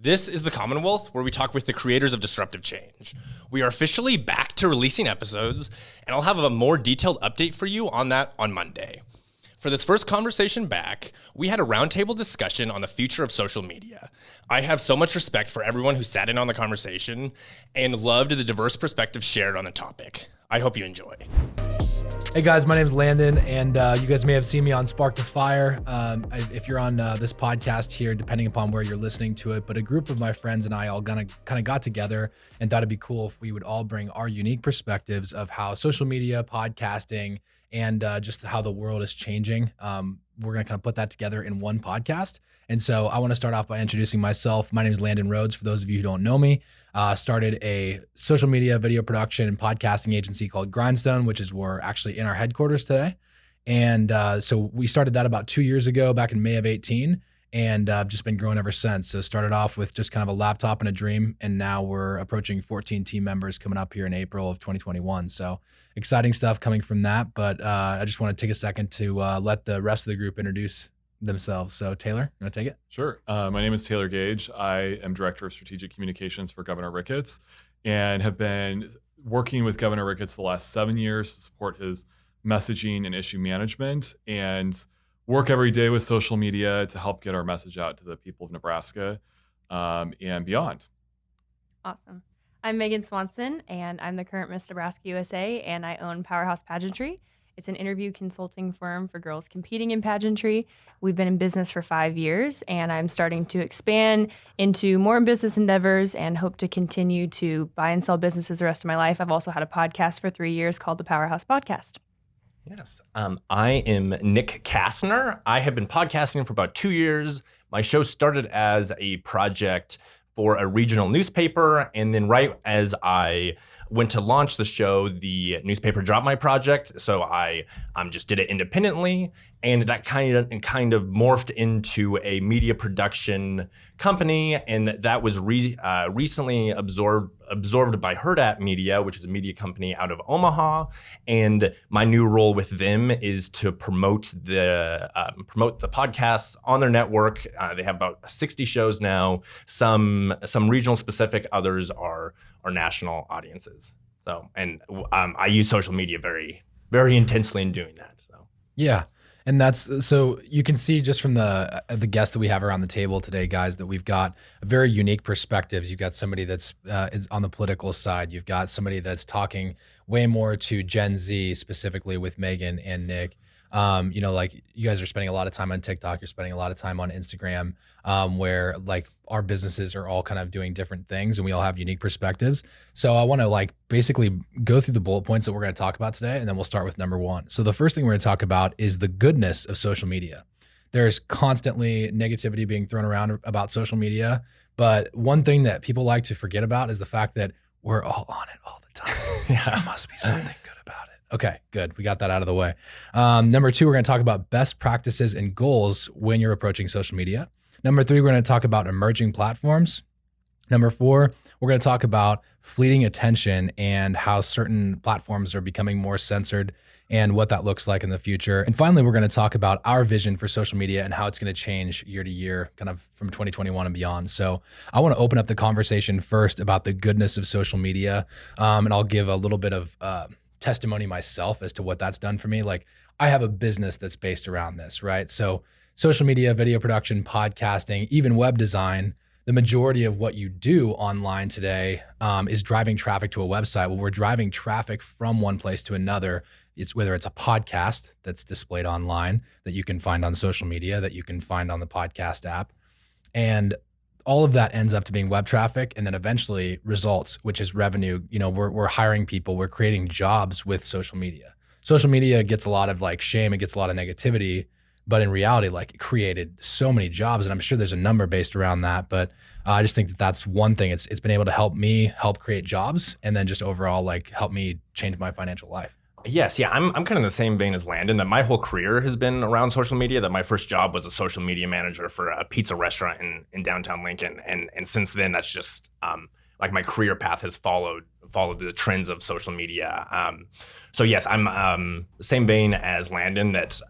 This is the Commonwealth, where we talk with the creators of disruptive change. We are officially back to releasing episodes, and I'll have a more detailed update for you on that on Monday. For this first conversation back, we had a roundtable discussion on the future of social media. I have so much respect for everyone who sat in on the conversation and loved the diverse perspectives shared on the topic. I hope you enjoy. Hey guys, my name is Landon, and you guys may have seen me on Spark to Fire. If you're on this podcast here, depending upon where you're listening to it, but a group of my friends and I all kind of got together and thought it'd be cool if we would all bring our unique perspectives of how social media, podcasting, and just how the world is changing. We're going to kind of put that together in one podcast. And so I want to start off by introducing myself. My name is Landon Rhodes. For those of you who don't know me, started a social media, video production, and podcasting agency called Grindstone, which is where we're actually in our headquarters today. And so we started that about 2 years ago, back in May of 18, and just been growing ever since. So started off with just kind of a laptop and a dream, and now we're approaching 14 team members coming up here in April of 2021. So exciting stuff coming from that. But I just want to take a second to let the rest of the group introduce themselves. So Taylor, you want to take it? Sure. My name is Taylor Gage. I am Director of Strategic Communications for Governor Ricketts and have been working with Governor Ricketts the last 7 years to support his messaging and issue management, and work every day with social media to help get our message out to the people of Nebraska and beyond. Awesome. I'm Megan Swanson, and I'm the current Miss Nebraska USA, and I own Powerhouse Pageantry. It's an interview consulting firm for girls competing in pageantry. We've been in business for 5 years, and I'm starting to expand into more business endeavors and hope to continue to buy and sell businesses the rest of my life. I've also had a podcast for 3 years called the Powerhouse Podcast. Yes. I am Nick Kastner. I have been podcasting for about 2 years. My show started as a project for a regional newspaper, and then right as I went to launch the show, the newspaper dropped my project, so I just did it independently, and that kind of morphed into a media production company, and that was recently absorbed by Hurrdat Media, which is a media company out of Omaha. And my new role with them is to promote the podcasts on their network. They have about 60 shows now. Some regional specific, others are national audiences. So, and I use social media very, very intensely in doing that. So yeah. And that's, so you can see just from the guests that we have around the table today, guys, that we've got very unique perspectives. You've got somebody that's is on the political side. You've got somebody that's talking way more to Gen Z, specifically with Megan and Nick. Like you guys are spending a lot of time on TikTok, you're spending a lot of time on Instagram, where like our businesses are all kind of doing different things and we all have unique perspectives. So I want to like basically go through the bullet points that we're going to talk about today, and then we'll start with number one. So the first thing we're going to talk about is the goodness of social media. There's constantly negativity being thrown around about social media, but one thing that people like to forget about is the fact that we're all on it all the time. Yeah. There must be something good about it. Okay, good. We got that out of the way. Number two, we're going to talk about best practices and goals when you're approaching social media. Number three, we're going to talk about emerging platforms. Number four, we're going to talk about fleeting attention and how certain platforms are becoming more censored and what that looks like in the future. And finally, we're going to talk about our vision for social media and how it's going to change year to year, kind of from 2021 and beyond. So I want to open up the conversation first about the goodness of social media. And I'll give a little bit of testimony myself as to what that's done for me. Like I have a business that's based around this, right? So social media, video production, podcasting, even web design, the majority of what you do online today is driving traffic to a website. Well, we're driving traffic from one place to another. It's whether it's a podcast that's displayed online that you can find on social media, that you can find on the podcast app. And all of that ends up to being web traffic, and then eventually results, which is revenue. You know, we're hiring people, we're creating jobs with social media. Social media gets a lot of like shame, it gets a lot of negativity, but in reality, like it created so many jobs, and I'm sure there's a number based around that. But I just think that that's one thing. It's been able to help me help create jobs, and then just overall like help me change my financial life. Yes, yeah, I'm kind of in the same vein as Landon, that my whole career has been around social media, that my first job was a social media manager for a pizza restaurant in downtown Lincoln. And since then, that's just like my career path has followed follow the trends of social media. So yes, I'm same vein as Landon, that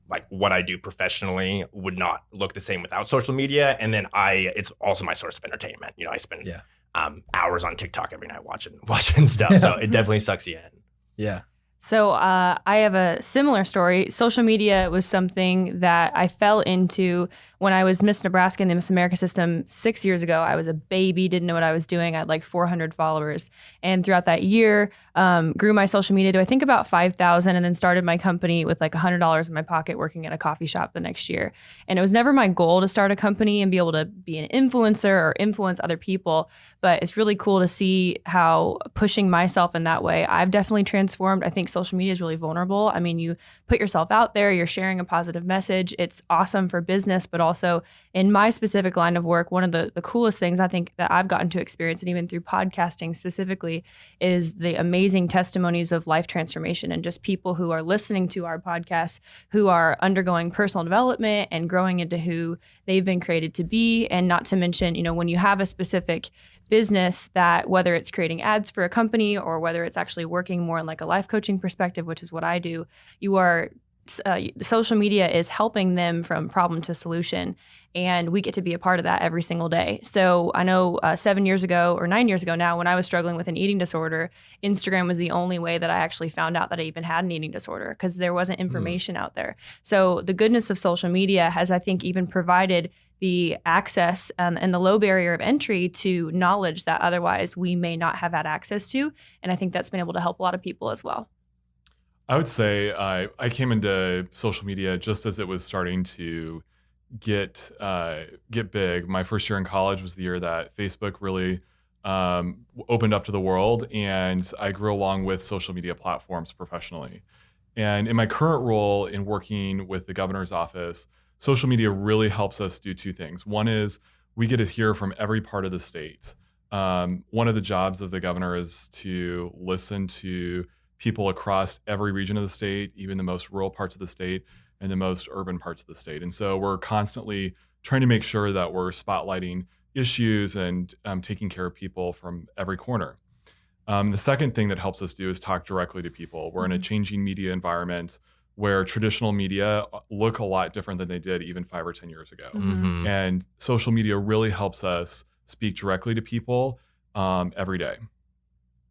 like what I do professionally would not look the same without social media. And then it's also my source of entertainment. I spend hours on TikTok every night watching stuff. So it definitely sucks you in. Yeah. So I have a similar story. Social media was something that I fell into when I was Miss Nebraska in the Miss America system 6 years ago. I was a baby, didn't know what I was doing. I had like 400 followers. And throughout that year, grew my social media to I think about 5,000, and then started my company with like $100 in my pocket working at a coffee shop the next year. And it was never my goal to start a company and be able to be an influencer or influence other people. But it's really cool to see how pushing myself in that way, I've definitely transformed. I think social media is really vulnerable. I mean, you put yourself out there, you're sharing a positive message. It's awesome for business, but also in my specific line of work, one of the coolest things I think that I've gotten to experience, and even through podcasting specifically, is the amazing testimonies of life transformation and just people who are listening to our podcasts, who are undergoing personal development and growing into who they've been created to be. And not to mention, when you have a specific business, that whether it's creating ads for a company or whether it's actually working more in like a life coaching perspective, which is what I do, you are social media is helping them from problem to solution, and we get to be a part of that every single day. So I know 7 years ago or 9 years ago now, when I was struggling with an eating disorder, Instagram was the only way that I actually found out that I even had an eating disorder, because there wasn't information out there. So the goodness of social media has, I think, even provided the access and the low barrier of entry to knowledge that otherwise we may not have had access to. And I think that's been able to help a lot of people as well. I would say I came into social media just as it was starting to get big. My first year in college was the year that Facebook really opened up to the world, and I grew along with social media platforms professionally. And in my current role in working with the governor's office, social media really helps us do two things. One is we get to hear from every part of the state. One of the jobs of the governor is to listen to people across every region of the state, even the most rural parts of the state and the most urban parts of the state. And so we're constantly trying to make sure that we're spotlighting issues and taking care of people from every corner. The second thing that helps us do is talk directly to people. We're in a changing media environment where traditional media look a lot different than they did even 5 or 10 years ago. Mm-hmm. And social media really helps us speak directly to people every day.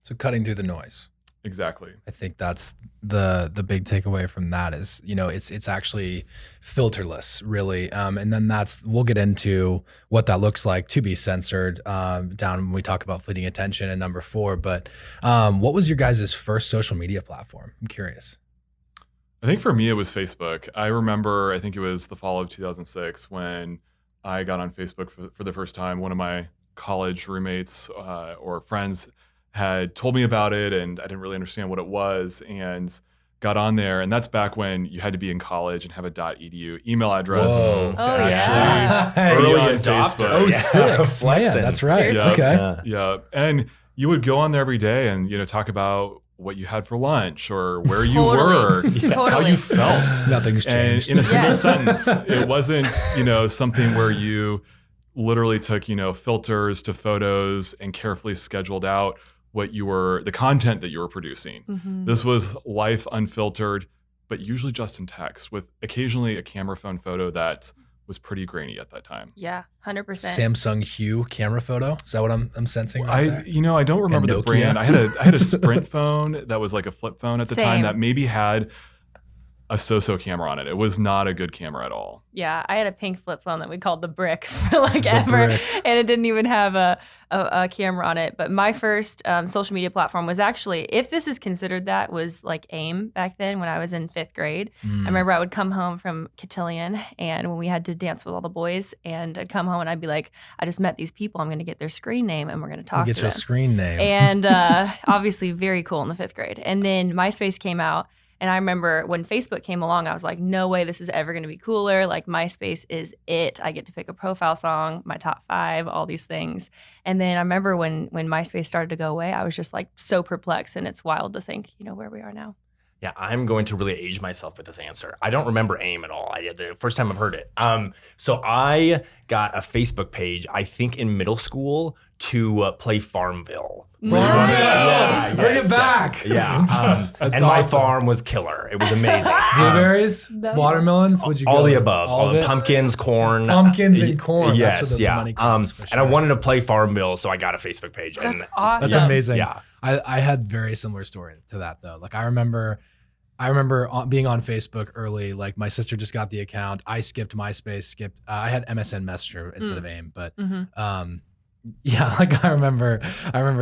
So cutting through the noise. Exactly. I think that's the big takeaway from that is, it's actually filterless, really. And then we'll get into what that looks like to be censored down when we talk about fleeting attention and number 4. But what was your guys' first social media platform? I'm curious. I think for me, it was Facebook. I remember, I think it was the fall of 2006 when I got on Facebook for the first time. One of my college roommates or friends had told me about it, and I didn't really understand what it was, and got on there. And that's back when you had to be in college and have a .edu email address. Whoa. To Oh, actually yeah. early Early on adopter. Facebook. Oh, 6. Flexing. Yeah, that's right. Seriously? Okay. Yeah. And you would go on there every day and, talk about what you had for lunch or where you were, Totally. how you felt. Nothing's And changed. in a single Yes. sentence, it wasn't, something where you literally took, filters to photos and carefully scheduled out the content that you were producing. Mm-hmm. This was life unfiltered, but usually just in text with occasionally a camera phone photo that was pretty grainy at that time. Yeah, 100%. Samsung Hue camera photo. Is that what I'm sensing right there? I don't remember the Nokia? brand. I had a Sprint phone that was like a flip phone at the time Same. that maybe had a so-so camera on it. It was not a good camera at all. Yeah, I had a pink flip phone that we called the Brick for like The ever, Brick. and it didn't even have a camera on it. But my first social media platform was actually, if this is considered that, was like AIM back then when I was in 5th grade. I remember I would come home from cotillion, and when we had to dance with all the boys, and I'd come home and I'd be like, I just met these people. I'm going to get their screen name and we're going to talk Get to your them. screen name. And obviously very cool in the 5th grade. And then MySpace came out. And I remember when Facebook came along, I was like, no way this is ever going to be cooler. Like, MySpace is it. I get to pick a profile song, my top 5, all these things. And then I remember when MySpace started to go away, I was just like so perplexed. And it's wild to think, where we are now. Yeah, I'm going to really age myself with this answer. I don't remember AIM at all. The first time I've heard it. So I got a Facebook page, I think in middle school, to play Farmville. Nice. Bring it back. Yeah. And awesome. my farm was killer. It was amazing. Blueberries, Nice. watermelons. What'd you All go the with? above. All of it? Pumpkins, corn. Pumpkins and corn. Yes, That's what the money comes for And I sure. wanted to play Farmville, so I got a Facebook page. That's and awesome. That's amazing. Yeah. I had very similar story to that though. Like I remember being on Facebook early. Like my sister just got the account. I skipped MySpace. I had MSN Messenger instead of AIM. But yeah, like I remember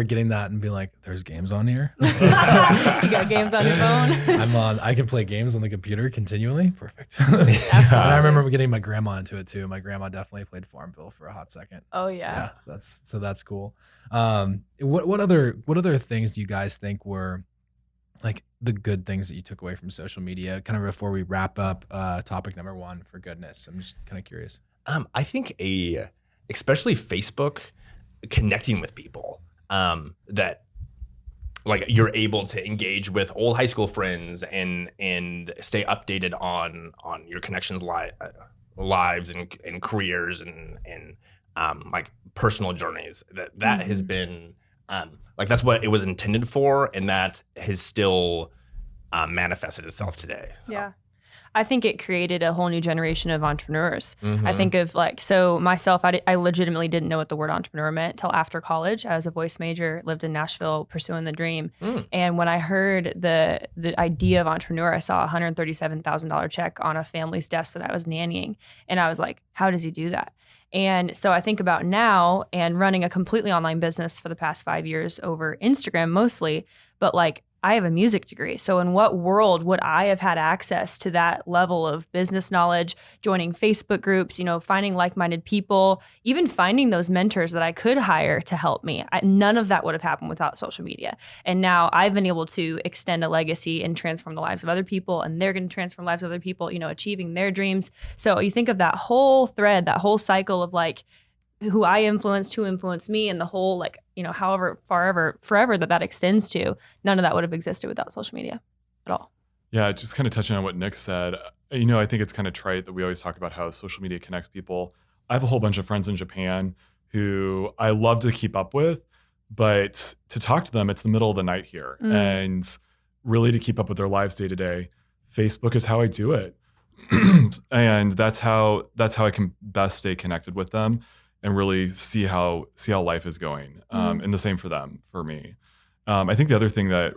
getting that and being like, "There's games on here." You got games on your phone? I can play games on the computer continually. Perfect. And I remember getting my grandma into it too. My grandma definitely played Farmville for a hot second. Oh yeah. That's cool. What other things do you guys think were like the good things that you took away from social media? Kind of before we wrap up topic number 1, for goodness. I'm just kind of curious. I think especially Facebook, connecting with people that like you're able to engage with old high school friends and stay updated on your connections lives and careers and like personal journeys. That has been like that's what it was intended for, and that has still manifested itself today. So. Yeah. I think it created a whole new generation of entrepreneurs. I think of so myself, I legitimately didn't know what the word entrepreneur meant till after college. I was a voice major, lived in Nashville, pursuing the dream. And when I heard the idea of entrepreneur, I saw a $137,000 check on a family's desk that I was nannying. And I was like, how does he do that? And so I think about now and running a completely online business for the past 5 years over Instagram mostly, but like I have a music degree. So in what world would I have had access to that level of business knowledge, joining Facebook groups, finding like-minded people, even finding those mentors that I could hire to help me? None of that would have happened without social media. And now I've been able to extend a legacy and transform the lives of other people, and they're going to transform the lives of other people, achieving their dreams. So you think of that whole thread, that whole cycle of like, who I influenced, who influenced me, and the whole like, however forever that extends to, none of that would have existed without social media at all. Yeah, just kind of touching on what Nick said, I think it's kind of trite that we always talk about how social media connects people. I have a whole bunch of friends in Japan who I love to keep up with, but to talk to them, it's the middle of the night here. And really to keep up with their lives day to day, Facebook is how I do it. And that's how I can best stay connected with them and really see how life is going. And the same for them, for me. I think the other thing that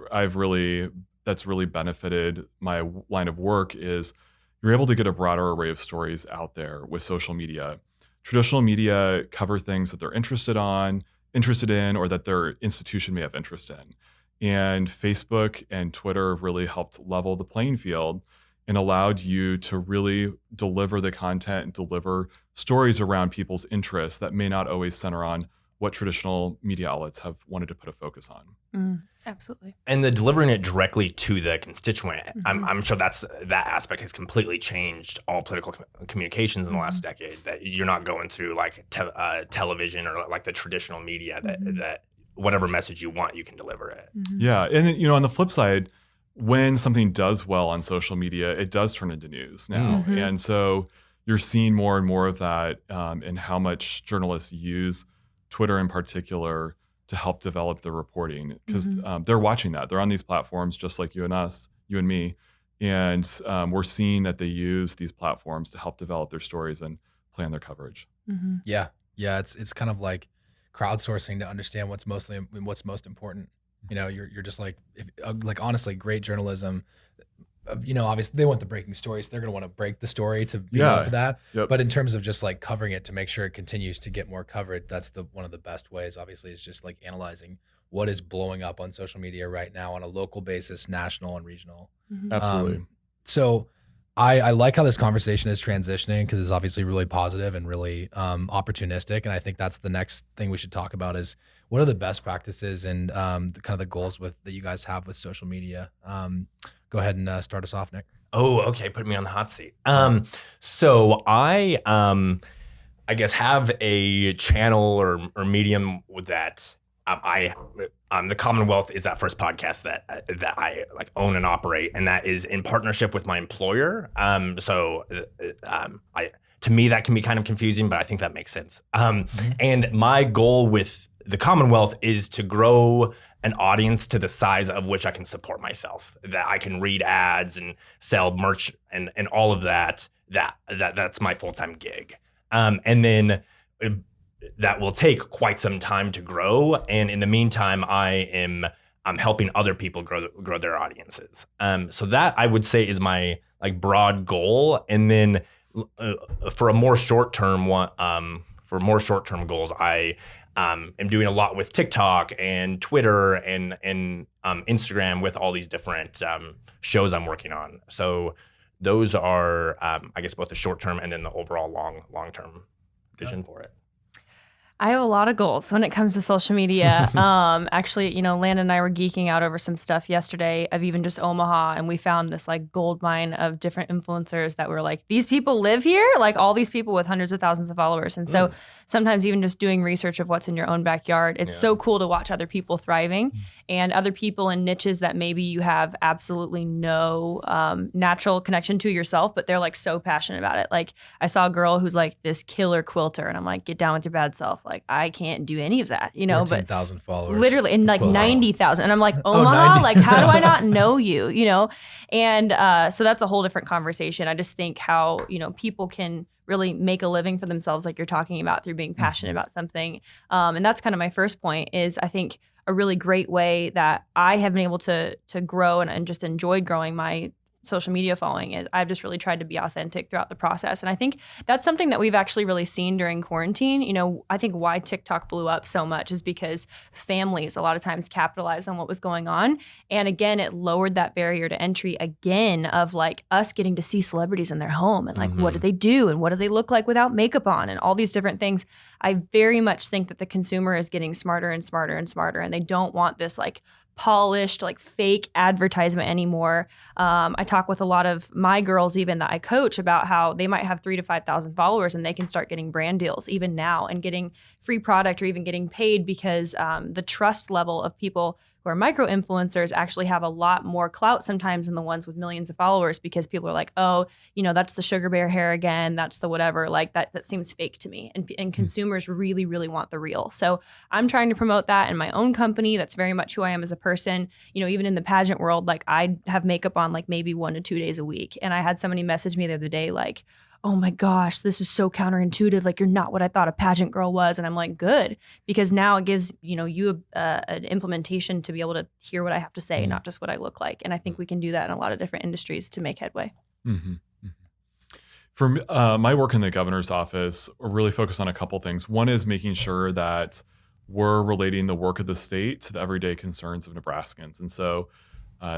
that's really benefited my line of work is you're able to get a broader array of stories out there with social media. Traditional media cover things that they're interested in, or that their institution may have interest in. And Facebook and Twitter really helped level the playing field and allowed you to really deliver the content and deliver stories around people's interests that may not always center on what traditional media outlets have wanted to put a focus on. Absolutely. And the delivering it directly to the constituent, I'm sure that aspect has completely changed all political communications in the last decade, that you're not going through like television or like the traditional media that whatever message you want, you can deliver it. Yeah. And then, on the flip side, when something does well on social media, it does turn into news now. And so you're seeing more and more of that in how much journalists use Twitter in particular to help develop their reporting, because they're watching that. They're on these platforms just like you and me. And we're seeing that they use these platforms to help develop their stories and plan their coverage. Yeah. It's kind of like crowdsourcing to understand what's most important. You're just like honestly, great journalism. Obviously they want the breaking stories. They're going to want to break the story to be known for that. Yep. But in terms of just like covering it to make sure it continues to get more coverage, that's one of the best ways. Obviously, is just like analyzing what is blowing up on social media right now on a local basis, national and regional. Absolutely. So I like how this conversation is transitioning, because it's obviously really positive and really opportunistic. And I think that's the next thing we should talk about is what are the best practices and kind of the goals that you guys have with social media. Go ahead and start us off, Nick. Oh, okay. Put me on the hot seat. So I guess have a channel or medium that the Commonwealth is that first podcast that I like own and operate, and that is in partnership with my employer. To me that can be kind of confusing, but I think that makes sense. And my goal with the Commonwealth is to grow an audience to the size of which I can support myself, that I can read ads and sell merch and all of that. That's my full-time gig. And then that will take quite some time to grow. And in the meantime, I'm helping other people grow their audiences. So that I would say is my like broad goal. And then for more short-term goals, I am doing a lot with TikTok and Twitter and Instagram with all these different shows I'm working on. So those are, I guess, both the short-term and then the overall long-term vision for it. I have a lot of goals when it comes to social media. Actually, Landon and I were geeking out over some stuff yesterday of even just Omaha, and we found this like gold mine of different influencers that were like, these people live here? Like all these people with hundreds of thousands of followers. And so sometimes even just doing research of what's in your own backyard, it's so cool to watch other people thriving and other people in niches that maybe you have absolutely no natural connection to yourself, but they're like so passionate about it. Like I saw a girl who's like this killer quilter, and I'm like, get down with your bad self. Like I can't do any of that, but 14,000 followers, literally, and like 90,000. And I'm like, Omaha, 90. like how do I not know you? And so that's a whole different conversation. I just think how people can really make a living for themselves, like you're talking about, through being passionate about something. And that's kind of my first point. Is I think a really great way that I have been able to grow and just enjoyed growing my social media following is I've just really tried to be authentic throughout the process. And I think that's something that we've actually really seen during quarantine. I think why TikTok blew up so much is because families a lot of times capitalized on what was going on. And again, it lowered that barrier to entry again of like us getting to see celebrities in their home and like, what do they do? And what do they look like without makeup on? And all these different things. I very much think that the consumer is getting smarter and smarter and smarter. And they don't want this like polished, like fake advertisement anymore. I talk with a lot of my girls even that I coach about how they might have 3,000 to 5,000 followers and they can start getting brand deals even now and getting free product or even getting paid because the trust level of people who are micro influencers actually have a lot more clout sometimes than the ones with millions of followers, because people are like, oh, that's the sugar bear hair again. That's the whatever, like that seems fake to me. And consumers really, really want the real. So I'm trying to promote that in my own company. That's very much who I am as a person. Even in the pageant world, like I have makeup on like maybe 1 to 2 days a week. And I had somebody message me the other day like, oh my gosh, this is so counterintuitive. Like you're not what I thought a pageant girl was. And I'm like, good, because now it gives, you an implementation to be able to hear what I have to say, not just what I look like. And I think we can do that in a lot of different industries to make headway. For my work in the governor's office, we're really focused on a couple things. One is making sure that we're relating the work of the state to the everyday concerns of Nebraskans. And so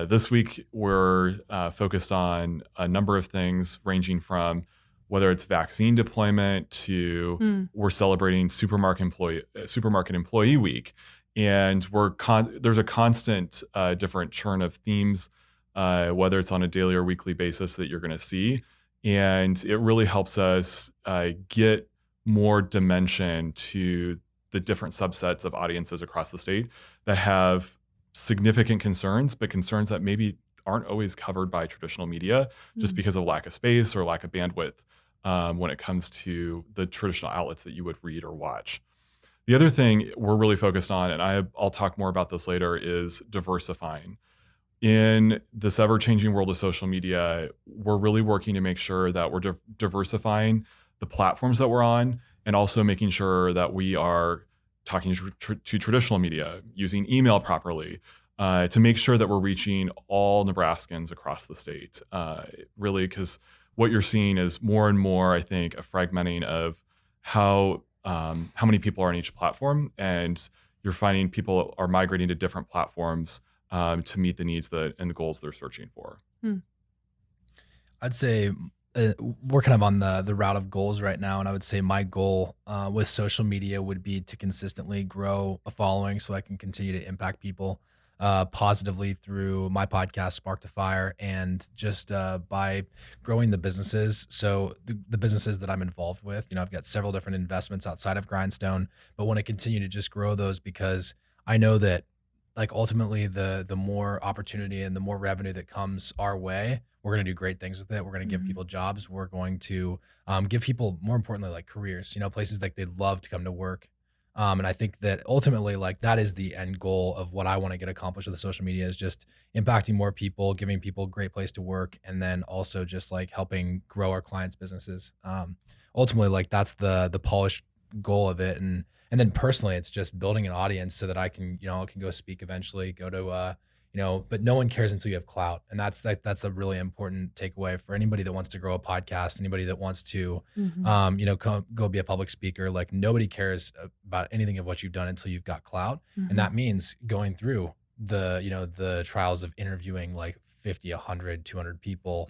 this week we're focused on a number of things ranging from whether it's vaccine deployment to we're celebrating supermarket employee week. And there's a constant different churn of themes, whether it's on a daily or weekly basis that you're going to see. And it really helps us get more dimension to the different subsets of audiences across the state that have significant concerns, but concerns that maybe aren't always covered by traditional media just because of lack of space or lack of bandwidth when it comes to the traditional outlets that you would read or watch. The other thing we're really focused on, and I'll talk more about this later, is diversifying. In this ever-changing world of social media, we're really working to make sure that we're diversifying the platforms that we're on, and also making sure that we are talking to traditional media, using email properly, to make sure that we're reaching all Nebraskans across the state. Really, because what you're seeing is more and more, I think, a fragmenting of how many people are on each platform, and you're finding people are migrating to different platforms to meet the needs and the goals they're searching for. I'd say we're kind of on the route of goals right now, and I would say my goal with social media would be to consistently grow a following so I can continue to impact people positively through my podcast, Spark to Fire, and just by growing the businesses. So the businesses that I'm involved with, I've got several different investments outside of Grindstone, but want to continue to just grow those because I know that like ultimately the more opportunity and the more revenue that comes our way, we're going to do great things with it. We're going to give people jobs. We're going to give people, more importantly, like careers, places like they love to come to work. And I think that ultimately, like, that is the end goal of what I want to get accomplished with the social media, is just impacting more people, giving people a great place to work, and then also just like helping grow our clients' businesses. Ultimately, like, that's the polished goal of it. And then personally, it's just building an audience so that I can go speak eventually, go to, but no one cares until you have clout. And that's a really important takeaway for anybody that wants to grow a podcast, anybody that wants to, go be a public speaker. Like, nobody cares about anything of what you've done until you've got clout. And that means going through the trials of interviewing like 50, 100, 200 people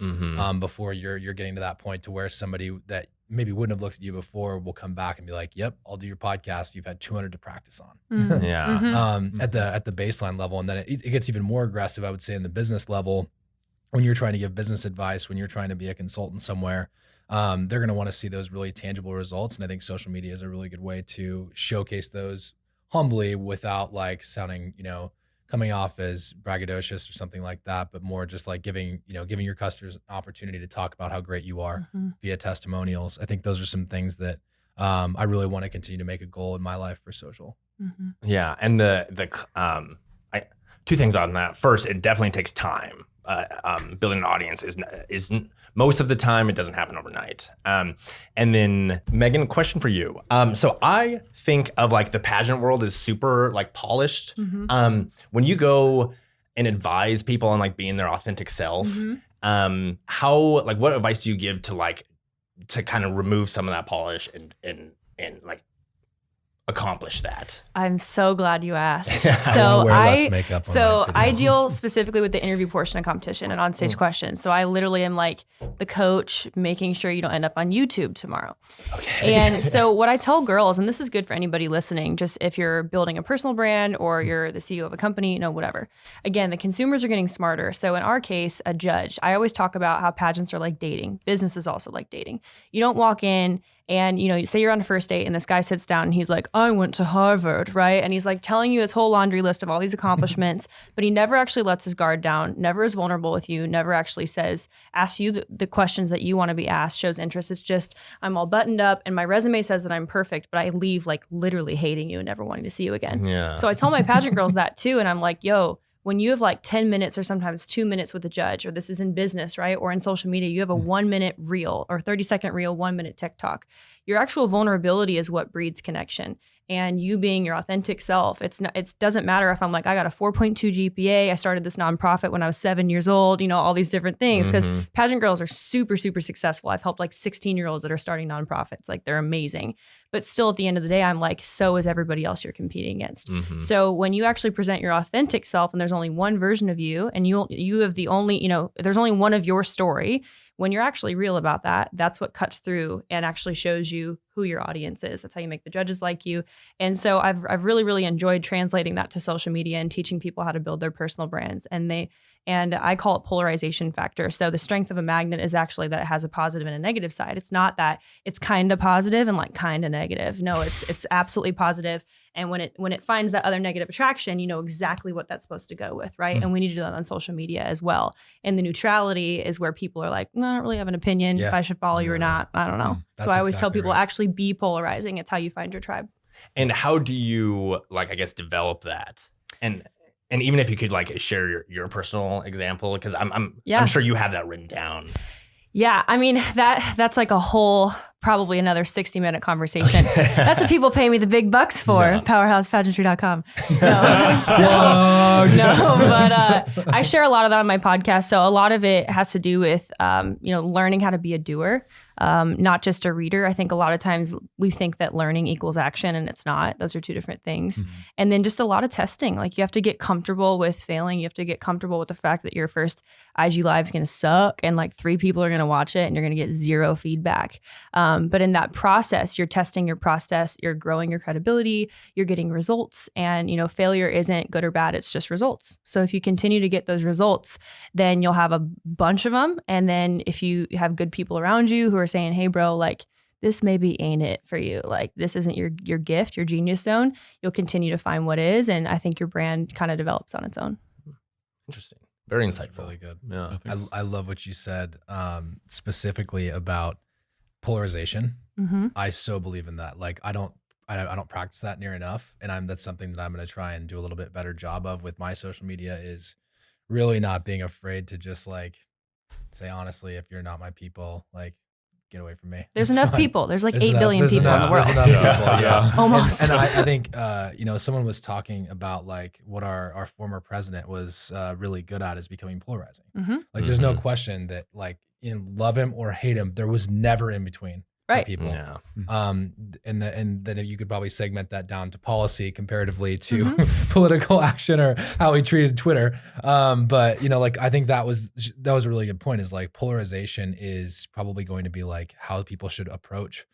before you're getting to that point to where somebody that maybe wouldn't have looked at you before will come back and be like, yep, I'll do your podcast. You've had 200 to practice on. At the baseline level. And then it gets even more aggressive, I would say, in the business level, when you're trying to give business advice, when you're trying to be a consultant somewhere. They're going to want to see those really tangible results. And I think social media is a really good way to showcase those humbly without like sounding, coming off as braggadocious or something like that, but more just like giving your customers an opportunity to talk about how great you are via testimonials. I think those are some things that I really want to continue to make a goal in my life for social. Yeah. And two things on that. First, it definitely takes time. Building an audience is most of the time, it doesn't happen overnight. And then Megan, question for you. So I think of like the pageant world is super like polished. When you go and advise people on like being their authentic self, what advice do you give to kind of remove some of that polish and like accomplish that? I'm so glad you asked. So I deal specifically with the interview portion of competition and on-stage questions. So I literally am like the coach, making sure you don't end up on YouTube tomorrow. Okay. And so what I tell girls, and this is good for anybody listening, just if you're building a personal brand or you're the CEO of a company, whatever. Again, the consumers are getting smarter. So in our case, a judge, I always talk about how pageants are like dating. Business is also like dating. You don't walk in and, say you're on a first date and this guy sits down and he's like, I went to Harvard, right? And he's like telling you his whole laundry list of all these accomplishments, but he never actually lets his guard down, never is vulnerable with you, never actually asks you the questions that you want to be asked, shows interest. It's just, I'm all buttoned up and my resume says that I'm perfect, but I leave like literally hating you and never wanting to see you again. Yeah. So I tell my pageant girls that too. And I'm like, yo, when you have like 10 minutes or sometimes 2 minutes with a judge, or this is in business, right? Or in social media, you have a 1 minute reel or 30-second reel, 1 minute TikTok. Your actual vulnerability is what breeds connection. And you being your authentic self, it doesn't matter if I'm like, I got a 4.2 GPA. I started this nonprofit when I was 7 years old, all these different things, because pageant girls are super, super successful. I've helped like 16-year-olds that are starting nonprofits. Like, they're amazing. But still, at the end of the day, I'm like, so is everybody else you're competing against. So when you actually present your authentic self and there's only one version of you and you have the only, there's only one of your story, when you're actually real about that, that's what cuts through and actually shows you who your audience is. That's how you make the judges like you. And so I've really, really enjoyed translating that to social media and teaching people how to build their personal brands. And I call it polarization factor. So the strength of a magnet is actually that it has a positive and a negative side. It's not that it's kind of positive and like kind of negative. No, it's absolutely positive. And when it finds that other negative attraction, you know exactly what that's supposed to go with, right? And we need to do that on social media as well. And the neutrality is where people are like, no, I don't really have an opinion if I should follow you or not. I don't know. So I always tell people, actually be polarizing. It's how you find your tribe. And how do you, develop that? And even if you could share your personal example, because I'm sure you have that written down. Yeah, I mean that's like a whole, probably another 60-minute conversation. That's what people pay me the big bucks for. Yeah. PowerhousePageantry.com. But I share a lot of that on my podcast. So a lot of it has to do with learning how to be a doer, not just a reader. I think a lot of times we think that learning equals action, and it's not. Those are two different things. Mm-hmm. And then just a lot of testing. Like, you have to get comfortable with failing. You have to get comfortable with the fact that your first IG Live is going to suck and 3 people are going to watch it and you're going to get 0 feedback. But in that process, you're testing your process, you're growing your credibility, you're getting results. And, failure isn't good or bad. It's just results. So if you continue to get those results, then you'll have a bunch of them. And then if you have good people around you who are saying, hey, bro, this maybe ain't it for you. This isn't your gift, your genius zone. You'll continue to find what is. And I think your brand kind of develops on its own. Interesting. Very insightful. Really good. Yeah. I love what you said specifically about polarization. Mm-hmm. I so believe in that. I don't practice that near enough. And that's something that I'm going to try and do a little bit better job of with my social media, is really not being afraid to just like say, honestly, if you're not my people, like, get away from me. There's It's enough fine. people. There's like There's 8 enough- billion there's people in the enough- world. there's enough people, Yeah. Almost. And I think, someone was talking about like what our former president was really good at is becoming polarizing. Mhm. Like there's no Mhm. question that like love him or hate him, there was never in between for Right. people. Yeah. And then you could probably segment that down to policy comparatively to political action or how he treated Twitter. But like I think that was a really good point, is like polarization is probably going to be like how people should approach.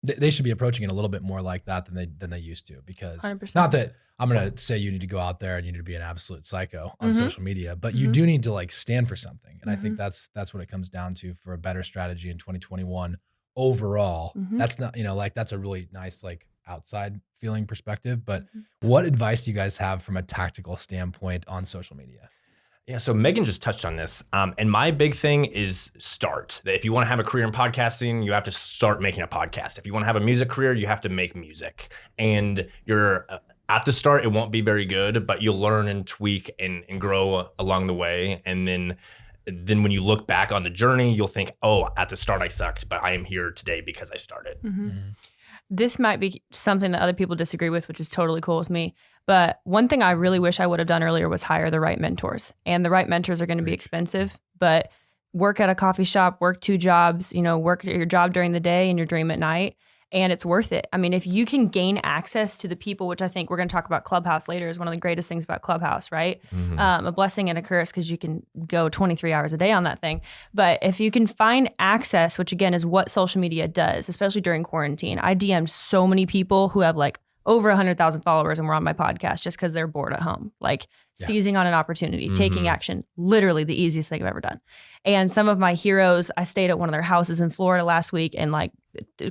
They should be approaching it a little bit more like that than they used to, because 100%. not that I'm going to say you need to go out there and you need to be an absolute psycho on Mhm. social media, but you Mhm. do need to like stand for something. And I Mhm. think that's what it comes down to for a better strategy in 2021 overall. Mhm. That's not, like that's a really nice, like outside feeling perspective, but Mhm. what advice do you guys have from a tactical standpoint on social media? Yeah, so Megan just touched on this. And my big thing is start. If you want to have a career in podcasting, you have to start making a podcast. If you want to have a music career, you have to make music. And you're at the start, it won't be very good, but you'll learn and tweak and grow along the way. And then when you look back on the journey, you'll think, oh, at the start I sucked, but I am here today because I started. Mhm. This might be something that other people disagree with, which is totally cool with me. But one thing I really wish I would have done earlier was hire the right mentors. And the right mentors are going to be expensive, but work at a coffee shop, work 2 jobs, work your job during the day and your dream at night. And it's worth it. I mean, if you can gain access to the people, which I think we're going to talk about Clubhouse later, is one of the greatest things about Clubhouse, right? A blessing and a curse, because you can go 23 hours a day on that thing. But if you can find access, which again is what social media does, especially during quarantine. I DM'd so many people who have like over 100,000 followers and were on my podcast just because they're bored at home, like seizing on an opportunity, taking action, literally the easiest thing I've ever done. And some of my heroes, I stayed at one of their houses in Florida last week and like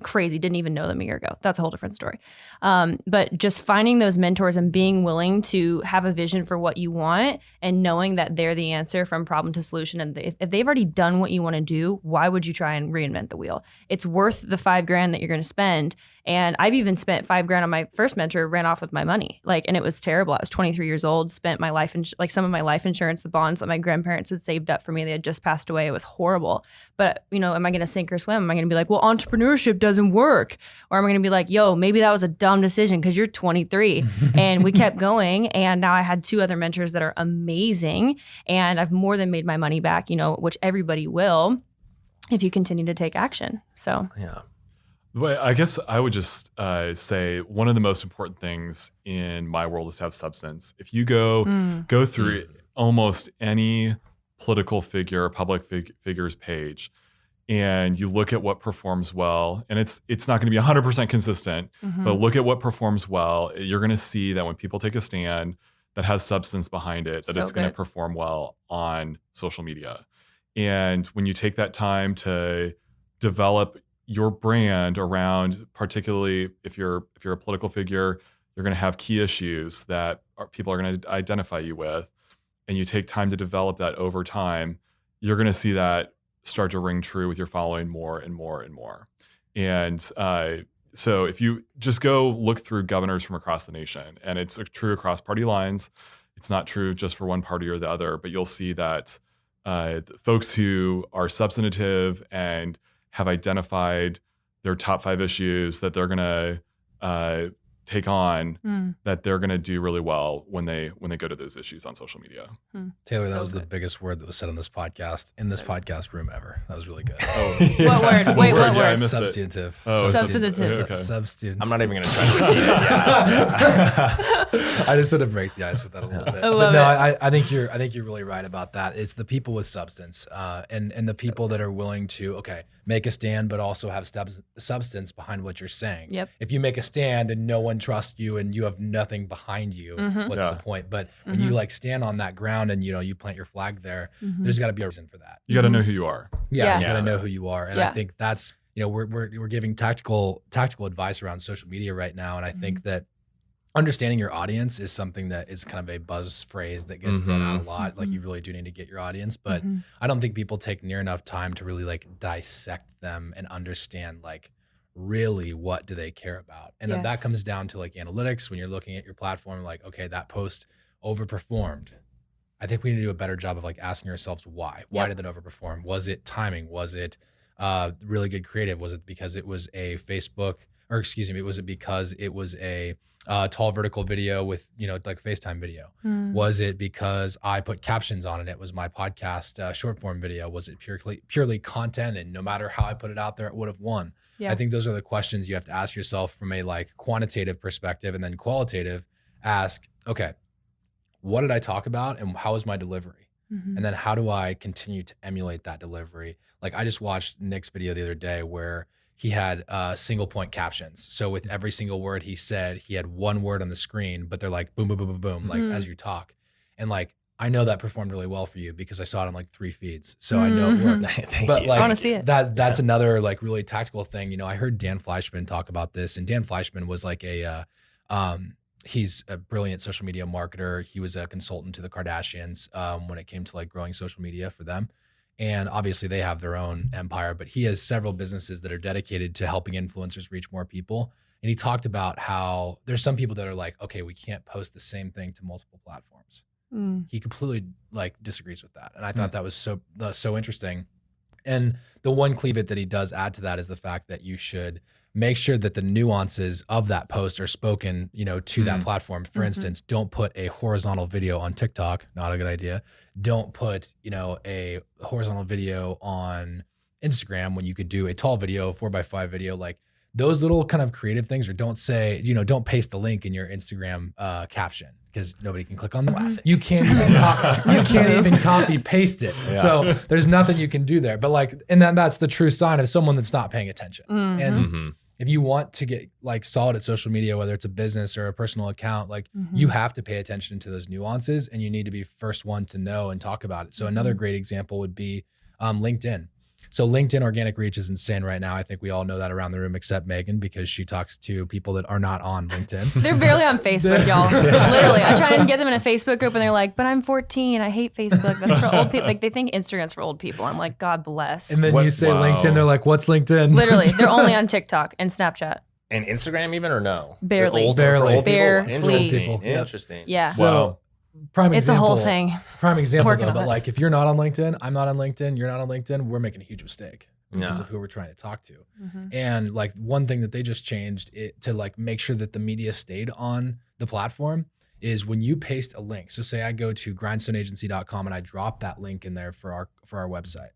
crazy, didn't even know them a year ago. That's a whole different story. But just finding those mentors and being willing to have a vision for what you want and knowing that they're the answer from problem to solution. And if they've already done what you want to do, why would you try and reinvent the wheel? It's worth the $5,000 that you're going to spend. And I've even spent $5,000 on my first mentor, ran off with my money. And it was terrible. I was 23 years old, spent my some of my life insurance, the bonds that my grandparents had saved up for me. They had just passed away. It was horrible. But, am I going to sink or swim? Am I going to be like, well, entrepreneurship doesn't work? Or am I going to be like, yo, maybe that was a dumb decision because you're 23. And we kept going. And now I had 2 other mentors that are amazing. And I've more than made my money back, which everybody will if you continue to take action. So, Yeah. Well, I guess I would just say one of the most important things in my world is to have substance. If you go through almost any political figure, public figure's page, and you look at what performs well, and it's not going to be 100% consistent, but look at what performs well, you're going to see that when people take a stand that has substance behind it, that So it's going to good. perform well on social media. And when you take that time to develop your brand around, particularly if you're a political figure, you're going to have key issues that people are going to identify you with, and you take time to develop that over time, you're going to see that start to ring true with your following more and more and more. And so if you just go look through governors from across the nation, and it's true across party lines, it's not true just for one party or the other, but you'll see that folks who are substantive and have identified their top 5 issues that they're going to take on, that they're going to do really well when they go to those issues on social media. Taylor, that So was the good. biggest word that was said on this podcast, in this podcast room ever. That was really good. What word? Wait, what Yeah, I word? missed it. Substantive. Oh, Substantive. Okay. Substantive. I'm not even going to try to repeat it. Yeah. I just sort of break the ice with that a little bit. I love but no, it. I think you're really right about that. It's the people with substance, and the people that are willing to make a stand, but also have substance behind what you're saying. Yep. If you make a stand and no one trusts you and you have nothing behind you, what's Yeah. the point? But when you stand on that ground and you plant your flag there, there's got to be a reason for that. You got to know who you are. Yeah. You got to know who you are, and Yeah. I think that's we're giving tactical advice around social media right now, and I think that understanding your audience is something that is kind of a buzz phrase that gets thrown out a lot. Like you really do need to get your audience, but I don't think people take near enough time to really dissect them and understand really what do they care about? And then that Yes. comes down to like analytics. When you're looking at your platform, like, okay, that post overperformed. I think we need to do a better job of like asking ourselves why. Why did that overperform? Was it timing? Was it really good creative? Was it because it was a Facebook, or excuse me, was it because it was a tall vertical video with, like FaceTime video? Was it because I put captions on it? It was my podcast short form video. Was it purely content? And no matter how I put it out there, it would have won. Yeah. I think those are the questions you have to ask yourself from a like quantitative perspective, and then qualitative ask, okay, what did I talk about and how was my delivery? And then how do I continue to emulate that delivery? Like I just watched Nick's video the other day where he had single point captions. So with every single word he said, he had one word on the screen, but they're like boom, boom, boom, boom, boom, like as you talk. And like, I know that performed really well for you because I saw it on like 3 feeds. So I know it worked. But you. like, I want to see it. That's another like really tactical thing. I heard Dan Fleischman talk about this, and Dan Fleischman was like he's a brilliant social media marketer. He was a consultant to the Kardashians when it came to like growing social media for them. And obviously they have their own empire, but he has several businesses that are dedicated to helping influencers reach more people. And he talked about how there's some people that are like, okay, we can't post the same thing to multiple platforms. He completely like disagrees with that. And I thought that was so interesting. And the one cleavage that he does add to that is the fact that you should make sure that the nuances of that post are spoken, to that platform. For instance, don't put a horizontal video on TikTok. Not a good idea. Don't put, a horizontal video on Instagram when you could do a tall video, 4x5 video, like those little kind of creative things. Or don't say, don't paste the link in your Instagram caption because nobody can click on that. You can't even copy paste it. Yeah. So there's nothing you can do there. But like, and then that's the true sign of someone that's not paying attention. And if you want to get like solid at social media, whether it's a business or a personal account, like you have to pay attention to those nuances, and you need to be first one to know and talk about it. So another great example would be LinkedIn. So LinkedIn organic reach is insane right now. I think we all know that around the room except Megan, because she talks to people that are not on LinkedIn. They're barely on Facebook, y'all. Literally. I try and get them in a Facebook group and they're like, but I'm 14. I hate Facebook. That's for old people. Like they think Instagram's for old people. I'm like, God bless. And then you say LinkedIn, they're like, what's LinkedIn? Literally. They're only on TikTok and Snapchat. And Instagram even or no? Barely. Old, Barely. Old Barely. Interesting. Yep. Interesting. Yeah. So prime It's example, a whole thing. Prime example Working though, on but it. like if you're not on LinkedIn, I'm not on LinkedIn, you're not on LinkedIn, we're making a huge mistake because Yeah. of who we're trying to talk to. And like one thing that they just changed it to like make sure that the media stayed on the platform is when you paste a link. So say I go to grindstoneagency.com and I drop that link in there for our website.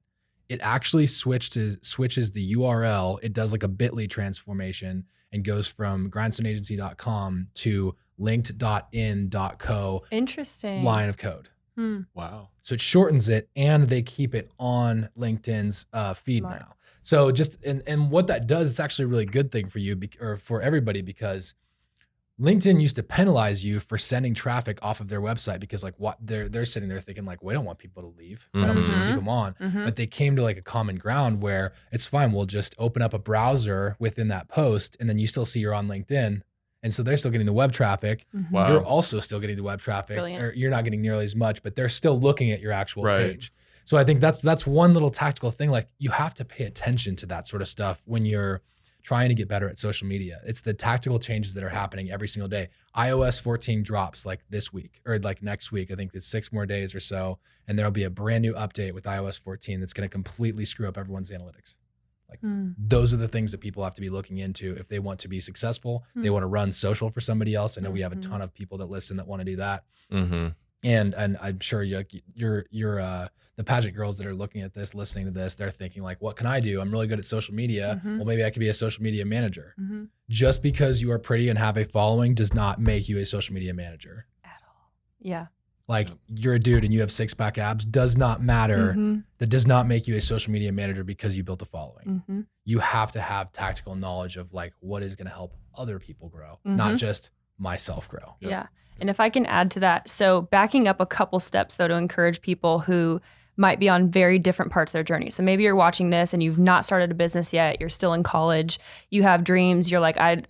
It actually switches the URL. It does like a bit.ly transformation and goes from grindstoneagency.com to linked.in.co Interesting. line of code. Wow. So it shortens it, and they keep it on LinkedIn's feed Smart. now. So just and what that does, it's actually a really good thing for you or for everybody, because LinkedIn used to penalize you for sending traffic off of their website because like what they're sitting there thinking like, we don't want people to leave. Why don't we just keep them on? But they came to like a common ground where it's fine. We'll just open up a browser within that post, and then you still see you're on LinkedIn. And so they're still getting the web traffic. Wow. You're also still getting the web traffic. Brilliant. Or you're not getting nearly as much, but they're still looking at your actual Right. page. So I think that's one little tactical thing. Like you have to pay attention to that sort of stuff when you're trying to get better at social media. It's the tactical changes that are happening every single day. iOS 14 drops like this week or like next week. I think it's 6 more days or so. And there'll be a brand new update with iOS 14 that's going to completely screw up everyone's analytics. Like those are the things that people have to be looking into if they want to be successful. They want to run social for somebody else. I know we have a ton of people that listen that want to do that. And I'm sure you're the pageant girls that are looking at this, listening to this, they're thinking like, what can I do? I'm really good at social media. Well, maybe I could be a social media manager. Just because you are pretty and have a following does not make you a social media manager. At all. Yeah. Like you're a dude and you have 6-pack abs does not matter. That does not make you a social media manager because you built a following. You have to have tactical knowledge of like what is going to help other people grow, not just myself grow. Yeah. And if I can add to that, so backing up a couple steps though to encourage people who might be on very different parts of their journey. So maybe you're watching this and you've not started a business yet. You're still in college. You have dreams. You're like, I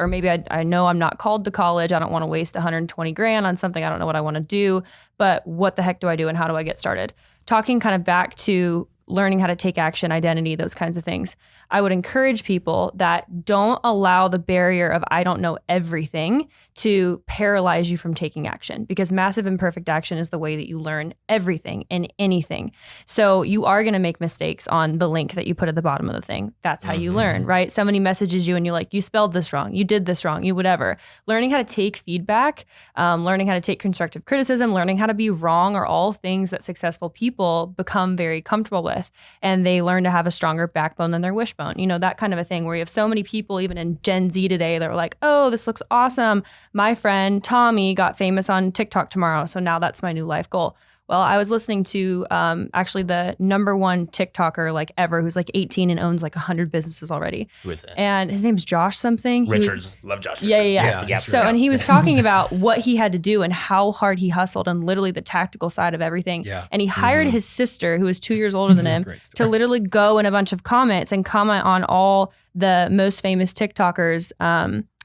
know I'm not called to college. I don't want to waste 120 grand on something. I don't know what I want to do, but what the heck do I do and how do I get started? Talking kind of back to learning how to take action, identity, those kinds of things. I would encourage people that don't allow the barrier of I don't know everything to paralyze you from taking action, because massive imperfect action is the way that you learn everything and anything. So you are going to make mistakes on the link that you put at the bottom of the thing. That's how you learn, right? Somebody messages you and you're like, you spelled this wrong, you did this wrong, you whatever. Learning how to take feedback, learning how to take constructive criticism, learning how to be wrong are all things that successful people become very comfortable with. And they learn to have a stronger backbone than their wishbone. You know, that kind of a thing where you have so many people, even in Gen Z today, that are like, oh, this looks awesome. My friend Tommy got famous on TikTok tomorrow, so now that's my new life goal. Well, I was listening to actually the number one TikToker like ever, who's like 18 and owns like 100 businesses already. Who is that? And his name's Josh something. Richards. Love Josh Richards. Yeah. Yes, So, and he was talking about what he had to do and how hard he hustled and literally the tactical side of everything. Yeah. And he hired his sister, who is 2 years older than him, to literally go in a bunch of comments and comment on all the most famous TikTokers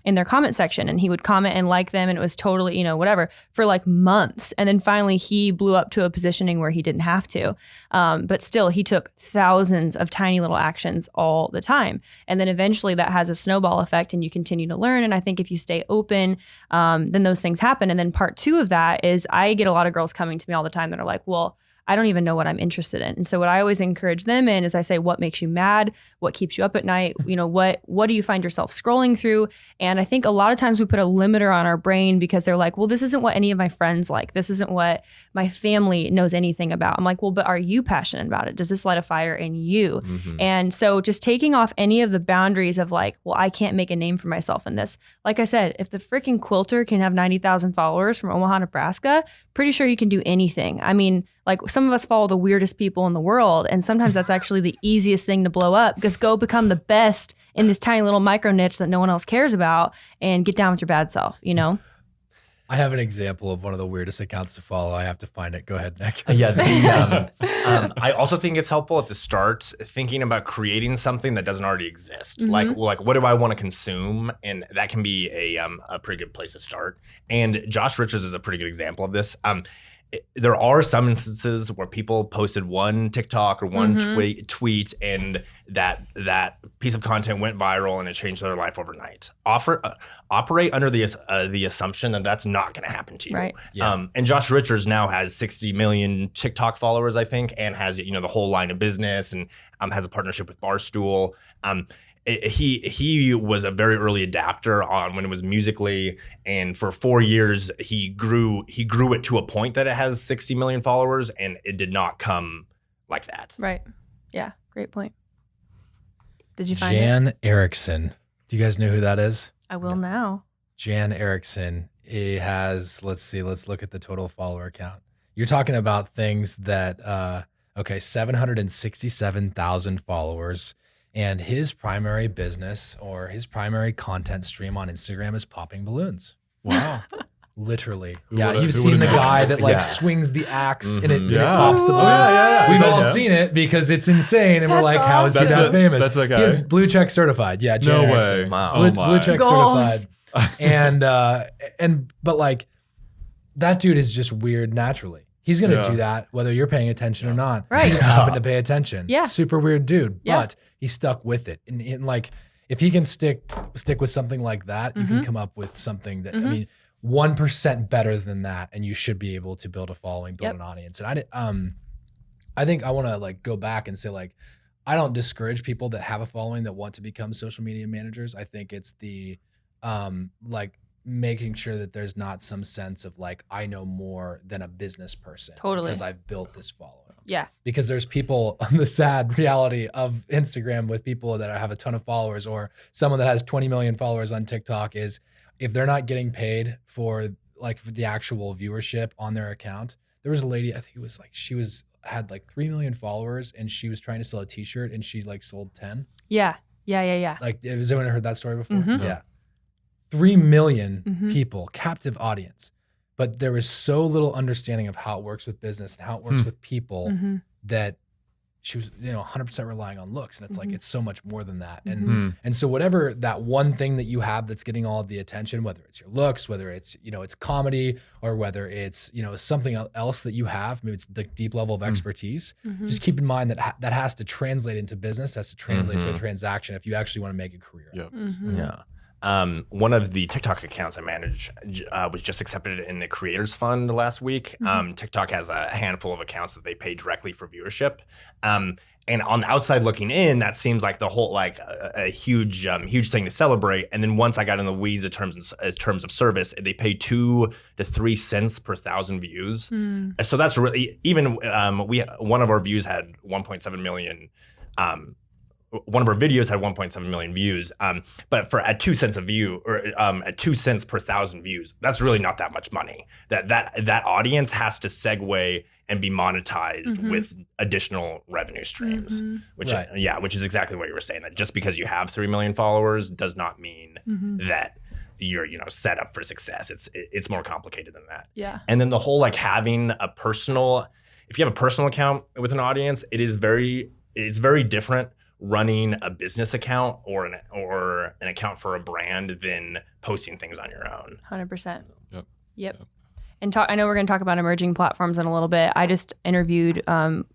in their comment section. And he would comment and like them, and it was totally, you know, whatever, for like months. And then finally he blew up to a positioning where he didn't have to. But still, he took thousands of tiny little actions all the time. And then eventually that has a snowball effect and you continue to learn. And I think if you stay open, then those things happen. And then part two of that is I get a lot of girls coming to me all the time that are like, well, I don't even know what I'm interested in. And so what I always encourage them in is I say, what makes you mad? What keeps you up at night? You know, what do you find yourself scrolling through? And I think a lot of times we put a limiter on our brain because they're like, well, this isn't what any of my friends like. This isn't what my family knows anything about. I'm like, well, but are you passionate about it? Does this light a fire in you? And so just taking off any of the boundaries of like, well, I can't make a name for myself in this. Like I said, if the freaking quilter can have 90,000 followers from Omaha, Nebraska, pretty sure you can do anything. I mean, like some of us follow the weirdest people in the world, and sometimes that's actually the easiest thing to blow up, because go become the best in this tiny little micro niche that no one else cares about and get down with your bad self, you know? I have an example of one of the weirdest accounts to follow. I have to find it. Go ahead, Nick. I also think it's helpful at the start thinking about creating something that doesn't already exist. Like what do I want to consume? And that can be a pretty good place to start. And Josh Richards is a pretty good example of this. There are some instances where people posted one TikTok or one tweet and that piece of content went viral and it changed their life overnight. Operate under the assumption that that's not going to happen to you. Right. Yeah. And Josh Richards now has 60 million TikTok followers, I think, and has, you know, the whole line of business, and has a partnership with Barstool. He was a very early adapter on when it was Musical.ly, and for 4 years he grew it to a point that it has 60 million followers, and it did not come like that. Right. Yeah. Great point. Did you find Jan it? Erickson. Do you guys know who that is? I will now. Jan Erickson. He has, let's look at the total follower count. You're talking about things that, 767,000 followers. And his primary business or his primary content stream on Instagram is popping balloons. Wow. Literally. Who Yeah, would've- you've who seen the would've known? guy that like Yeah. swings the axe and it Yeah. pops the balloon. Yeah. We've Is that all him? seen it because it's insane. And we're That's like, how is he awesome. that famous? That's that guy? He is blue check certified. Yeah, Jan No Erickson. way. Wow. Blue, Oh my. blue check Goals. certified. But like that dude is just weird naturally. He's gonna Yeah. do that whether you're paying attention or not. Right. He just happened to pay attention. Yeah. Super weird dude. Yeah. But he stuck with it. And like if he can stick with something like that, you can come up with something that I mean 1% better than that, and you should be able to build a following, build an audience. And I think I want to like go back and say like I don't discourage people that have a following that want to become social media managers. I think it's the like making sure that there's not some sense of like I know more than a business person Totally. because I've built this following. Yeah. Because there's people on the sad reality of Instagram with people that have a ton of followers, or someone that has 20 million followers on TikTok is if they're not getting paid for the actual viewership on their account. There was a lady, I think it was like had like 3 million followers and she was trying to sell a t-shirt and she like sold 10. Yeah. Like, has anyone heard that story before? Mhm. Yeah. 3 million Mhm. people, captive audience. But there was so little understanding of how it works with business and how it works with people Mhm. that she was, 100% relying on looks. And it's like, it's so much more than that. And so whatever that one thing that you have that's getting all of the attention, whether it's your looks, whether it's, it's comedy, or whether it's, something else that you have, maybe it's the deep level of expertise, just keep in mind that that has to translate into business, has to translate to a transaction if you actually want to make a career. Yep. Yeah. One of the TikTok accounts I manage was just accepted in the Creators Fund last week. TikTok has a handful of accounts that they pay directly for viewership. And on the outside looking in, that seems like the whole a huge thing to celebrate. And then once I got in the weeds in terms of service, they pay 2 to 3 cents per 1,000 views. So that's really even one of our views had 1.7 million. One of our videos had 1.7 million views, but at 2 cents a view, or at 2 cents per 1,000 views, that's really not that much money. That audience has to segue and be monetized with additional revenue streams, which is exactly what you were saying. That just because you have 3 million followers does not mean that you're set up for success. It's more complicated than that. Yeah. And then the whole having a personal, if you have a personal account with an audience, it's very different running a business account or an account for a brand than posting things on your own. 100%. Yep. And I know we're going to talk about emerging platforms in a little bit. I just interviewed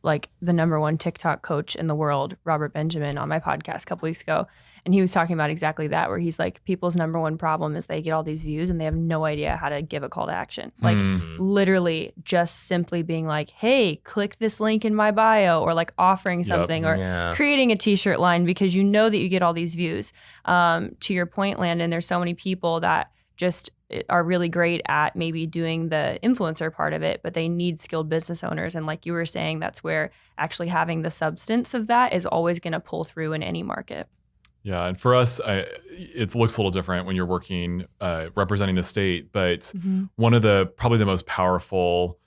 like the #1 TikTok coach in the world, Robert Benjamin, on my podcast a couple weeks ago. And he was talking about exactly that, where he's like, people's #1 problem is they get all these views and they have no idea how to give a call to action. Like literally just simply being like, hey, click this link in my bio, or like offering something or creating a t-shirt line because you know that you get all these views. To your point, Landon, there's so many people that just are really great at maybe doing the influencer part of it, but they need skilled business owners. And like you were saying, that's where actually having the substance of that is always going to pull through in any market. Yeah, and for us, it looks a little different when you're working representing the state. But one of probably the most powerful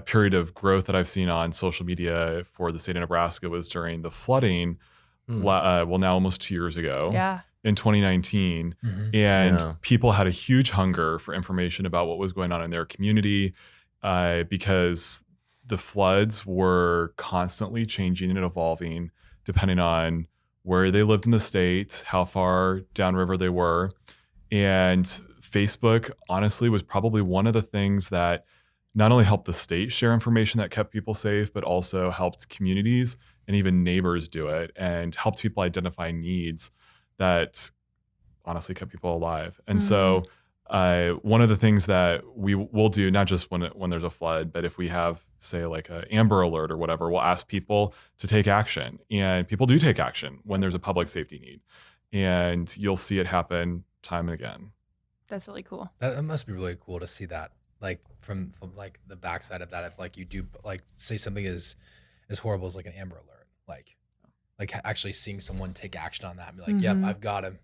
period of growth that I've seen on social media for the state of Nebraska was during the flooding. Now almost 2 years ago. Yeah. In 2019, and people had a huge hunger for information about what was going on in their community because the floods were constantly changing and evolving depending on where they lived in the state, how far downriver they were. And Facebook, honestly, was probably one of the things that not only helped the state share information that kept people safe, but also helped communities and even neighbors do it and helped people identify needs that honestly kept people alive. And so one of the things that we will do, not just when there's a flood, but if we have, say, like an Amber Alert or whatever, we'll ask people to take action. And people do take action when there's a public safety need. And you'll see it happen time and again. That's really cool. That must be really cool to see that, like from like the backside of that. If like you do like say something as horrible as like an Amber Alert, like actually seeing someone take action on that and be like, yep, I've got him.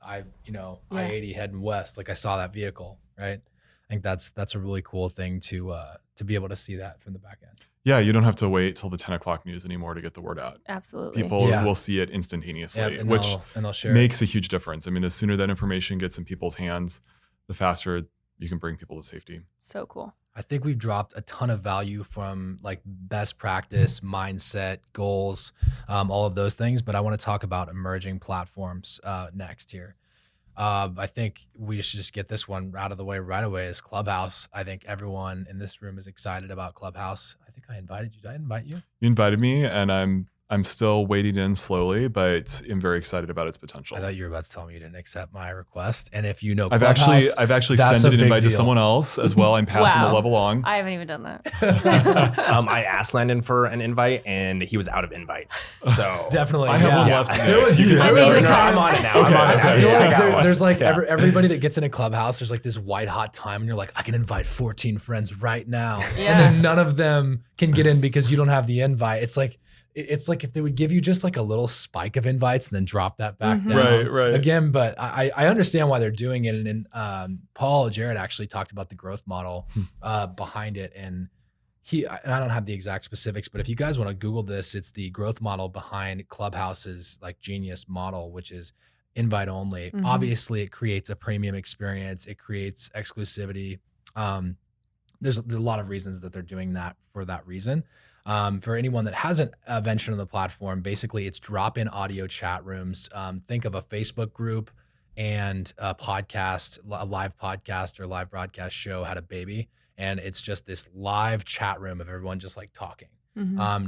I-80 heading west. Like I saw that vehicle, right? I think that's a really cool thing to be able to see that from the back end. Yeah, you don't have to wait till the 10 o'clock news anymore to get the word out. Absolutely. People will see it instantaneously, which they'll share makes a huge difference. I mean, the sooner that information gets in people's hands, the faster you can bring people to safety. So cool. I think we've dropped a ton of value from like best practice, mindset, goals, all of those things. But I want to talk about emerging platforms next here. I think we should just get this one out of the way right away is Clubhouse. I think everyone in this room is excited about Clubhouse. I think I invited you. Did I invite you? You invited me, and I'm still wading in slowly, but I'm very excited about its potential. I thought you were about to tell me you didn't accept my request. And if you know I've Clubhouse, actually extended an invite to someone else as well. I'm passing the love along. I haven't even done that. I asked Landon for an invite, and he was out of invites. So definitely, I have one left. I'm on it now. I feel like there's like everybody that gets in a Clubhouse, there's like this white hot time, and you're like, I can invite 14 friends right now, and then none of them can get in because you don't have the invite. It's like if they would give you just like a little spike of invites and then drop that back down again. But I understand why they're doing it. And Paul Jarrett actually talked about the growth model behind it. And I don't have the exact specifics, but if you guys want to Google this, it's the growth model behind Clubhouse's like genius model, which is invite only. Obviously, it creates a premium experience. It creates exclusivity. there's a lot of reasons that they're doing that for that reason. For anyone that hasn't ventured on the platform, basically it's drop-in audio chat rooms. Think of a Facebook group and a podcast, a live podcast or live broadcast show had a baby, and it's just this live chat room of everyone just like talking.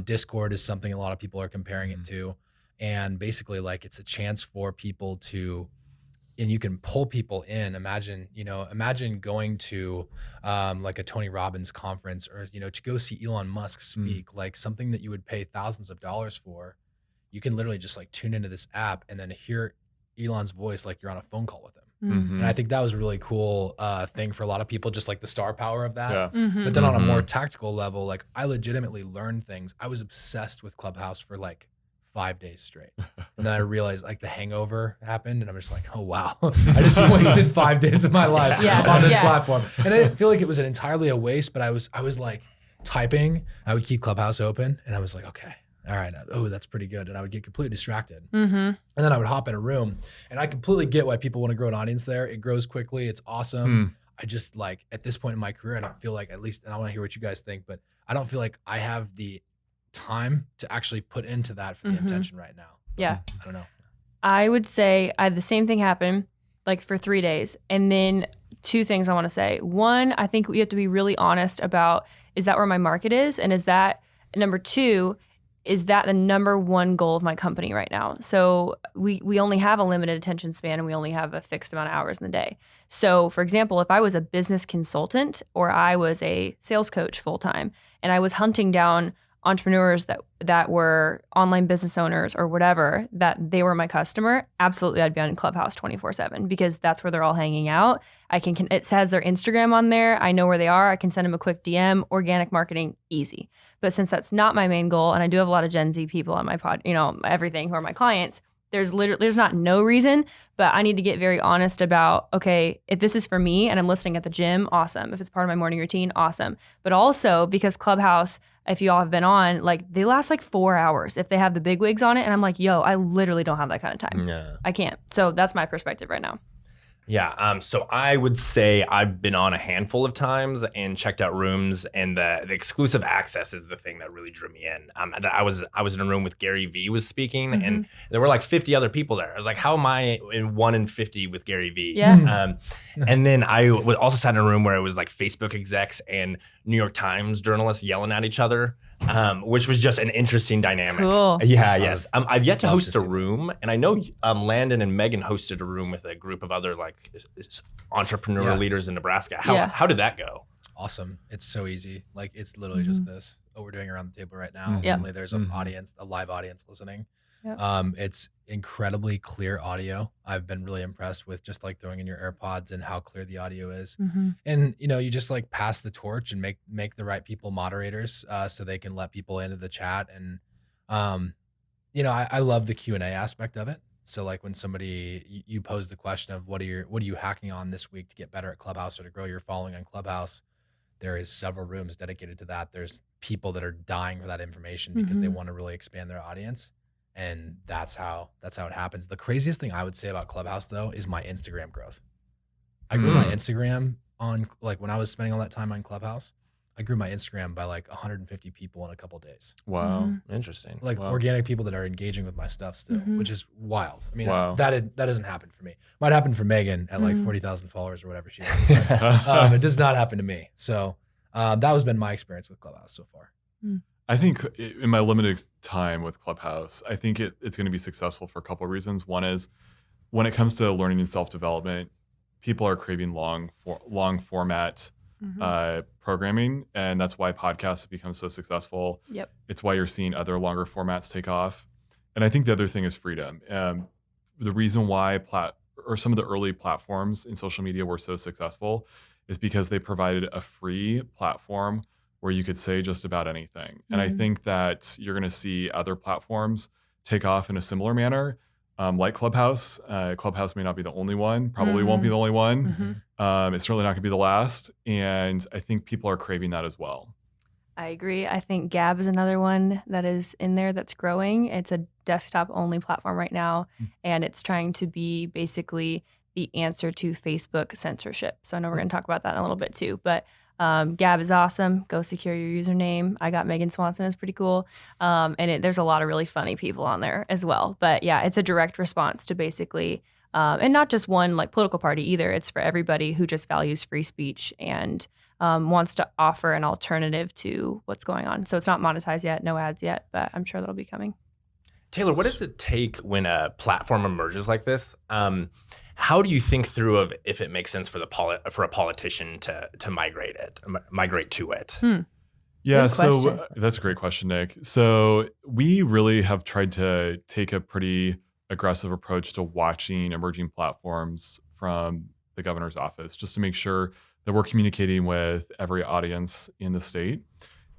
Discord is something a lot of people are comparing it to, and basically like it's a chance for people to, and you can pull people in. Imagine going to like a Tony Robbins conference, or, to go see Elon Musk speak, like something that you would pay thousands of dollars for. You can literally just like tune into this app and then hear Elon's voice like you're on a phone call with him. And I think that was a really cool thing for a lot of people, just like the star power of that. But then on a more tactical level, like I legitimately learned things. I was obsessed with Clubhouse for like 5 days straight. And then I realized like the hangover happened, and I'm just like, oh wow, I just wasted 5 days of my life on this platform. And I didn't feel like it was entirely a waste, but I was like typing. I would keep Clubhouse open, and I was like, okay, all right, oh, that's pretty good. And I would get completely distracted. And then I would hop in a room, and I completely get why people want to grow an audience there. It grows quickly. It's awesome. I just like, at this point in my career, I don't feel like, at least, and I want to hear what you guys think, but I don't feel like I have the time to actually put into that for the intention right now. Yeah. I don't know. I would say I had the same thing happen like for 3 days. And then 2 things I want to say. One, I think we have to be really honest about, is that where my market is? And is that, number 2, is that the number 1 goal of my company right now? So we only have a limited attention span, and we only have a fixed amount of hours in the day. So for example, if I was a business consultant or I was a sales coach full-time, and I was hunting down entrepreneurs that were online business owners or whatever, that they were my customer, absolutely I'd be on Clubhouse 24/7, because that's where they're all hanging out. It says their Instagram on there. I know where they are. I can send them a quick DM. Organic marketing, easy. But since that's not my main goal, and I do have a lot of Gen Z people on my pod, everything, who are my clients, there's not no reason, but I need to get very honest about, okay, if this is for me and I'm listening at the gym, awesome. If it's part of my morning routine, awesome. But also because Clubhouse, if you all have been on, like they last like 4 hours if they have the big wigs on it. And I'm like, yo, I literally don't have that kind of time. Yeah. I can't. So that's my perspective right now. Yeah. So I would say I've been on a handful of times and checked out rooms, and the exclusive access is the thing that really drew me in. I was in a room with Gary Vee was speaking, and there were like 50 other people there. I was like, how am I in 1 in 50 with Gary Vee? Yeah. And then I was also sat in a room where it was like Facebook execs and New York Times journalists yelling at each other. Which was just an interesting dynamic. Cool. Yeah, yes. I've yet to host a room, and I know Landon and Megan hosted a room with a group of other like entrepreneur leaders in Nebraska. How did that go? Awesome. It's so easy. Like it's literally just this, what we're doing around the table right now. Only there's an audience, a live audience listening. It's incredibly clear audio. I've been really impressed with just like throwing in your AirPods and how clear the audio is. And you just like pass the torch and make the right people moderators, so they can let people into the chat. And I love the Q&A aspect of it. So like when somebody, you pose the question of what are you hacking on this week to get better at Clubhouse or to grow your following on Clubhouse, there is several rooms dedicated to that. There's people that are dying for that information because they want to really expand their audience. And that's how it happens. The craziest thing I would say about Clubhouse though is my Instagram growth. I grew my Instagram on, like when I was spending all that time on Clubhouse, I grew my Instagram by like 150 people in a couple days. Wow. Interesting. Like organic people that are engaging with my stuff still, which is wild. I mean, that doesn't happen for me. Might happen for Megan at like 40,000 followers or whatever she has. It does not happen to me. So that has been my experience with Clubhouse so far. I think in my limited time with Clubhouse, I think it's going to be successful for a couple of reasons. One is when it comes to learning and self-development, people are craving long format programming, and that's why podcasts have become so successful. Yep. It's why you're seeing other longer formats take off. And I think the other thing is freedom. The reason why some of the early platforms in social media were so successful is because they provided a free platform where you could say just about anything. And I think that you're going to see other platforms take off in a similar manner, like Clubhouse. Clubhouse may not be the only one, probably won't be the only one. It's certainly not going to be the last. And I think people are craving that as well. I agree. I think Gab is another one that is in there that's growing. It's a desktop only platform right now. And it's trying to be basically the answer to Facebook censorship. So I know we're going to talk about that in a little bit too, but Gab is awesome. Go secure your username. I got Megan Swanson. It's pretty cool. And there's a lot of really funny people on there as well. But yeah, it's a direct response to basically, and not just one like political party either. It's for everybody who just values free speech and wants to offer an alternative to what's going on. So it's not monetized yet, no ads yet, but I'm sure that'll be coming. Taylor, what does it take when a platform emerges like this? How do you think through of if it makes sense for for a politician to migrate to it? Yeah, Good question. so that's a great question, Nick. So we really have tried to take a pretty aggressive approach to watching emerging platforms from the governor's office, just to make sure that we're communicating with every audience in the state.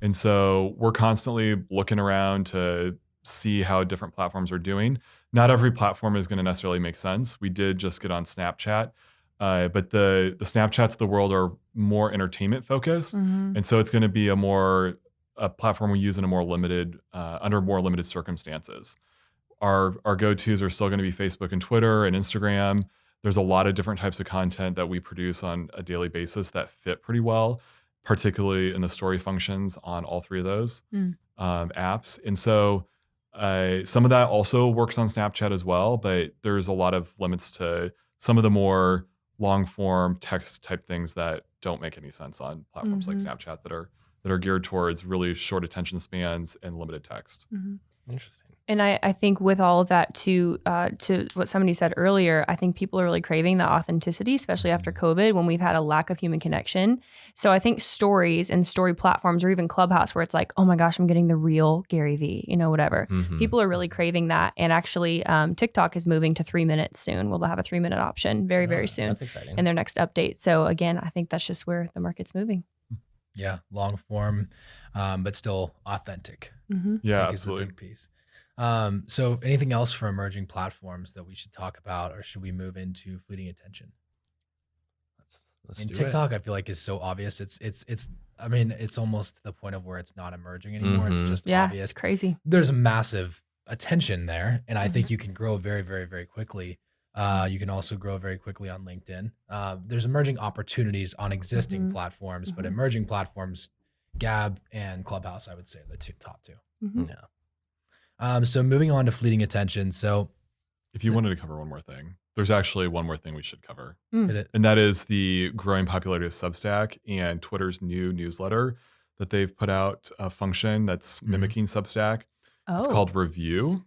And so we're constantly looking around to see how different platforms are doing. Not every platform is going to necessarily make sense. We did just get on Snapchat, but the Snapchats of the world are more entertainment focused. And so it's going to be a platform we use in a more limited, under more limited circumstances. Our go-tos are still going to be Facebook and Twitter and Instagram. There's a lot of different types of content that we produce on a daily basis that fit pretty well, particularly in the story functions on all three of those apps. And so some of that also works on Snapchat as well, but there's a lot of limits to some of the more long form text type things that don't make any sense on platforms like Snapchat that are geared towards really short attention spans and limited text. Interesting. And I think with all of that to what somebody said earlier, I think people are really craving the authenticity, especially after COVID when we've had a lack of human connection. So I think stories and story platforms or even Clubhouse where it's like, oh my gosh, I'm getting the real Gary V, whatever. People are really craving that. And actually TikTok is moving to 3 minutes soon. We'll have a 3-minute option very soon. That's exciting. In their next update. So again, I think that's just where the market's moving. Yeah, long form, but still authentic. Yeah, I think absolutely. is a big piece. So anything else for emerging platforms that we should talk about, or should we move into fleeting attention? Let's And do TikTok, I feel like, is so obvious. I mean, it's almost to the point of where it's not emerging anymore. It's just Yeah, obvious. it's crazy. There's a massive attention there, and I think you can grow very, very, very quickly. You can also grow very quickly on LinkedIn. There's emerging opportunities on existing platforms, but emerging platforms, Gab and Clubhouse, I would say, are the top two. Yeah. So moving on to fleeting attention. So If you wanted to cover one more thing, there's actually one more thing we should cover. hit it. And that is the growing popularity of Substack and Twitter's new newsletter that they've put out a function that's mimicking Substack. It's called Review,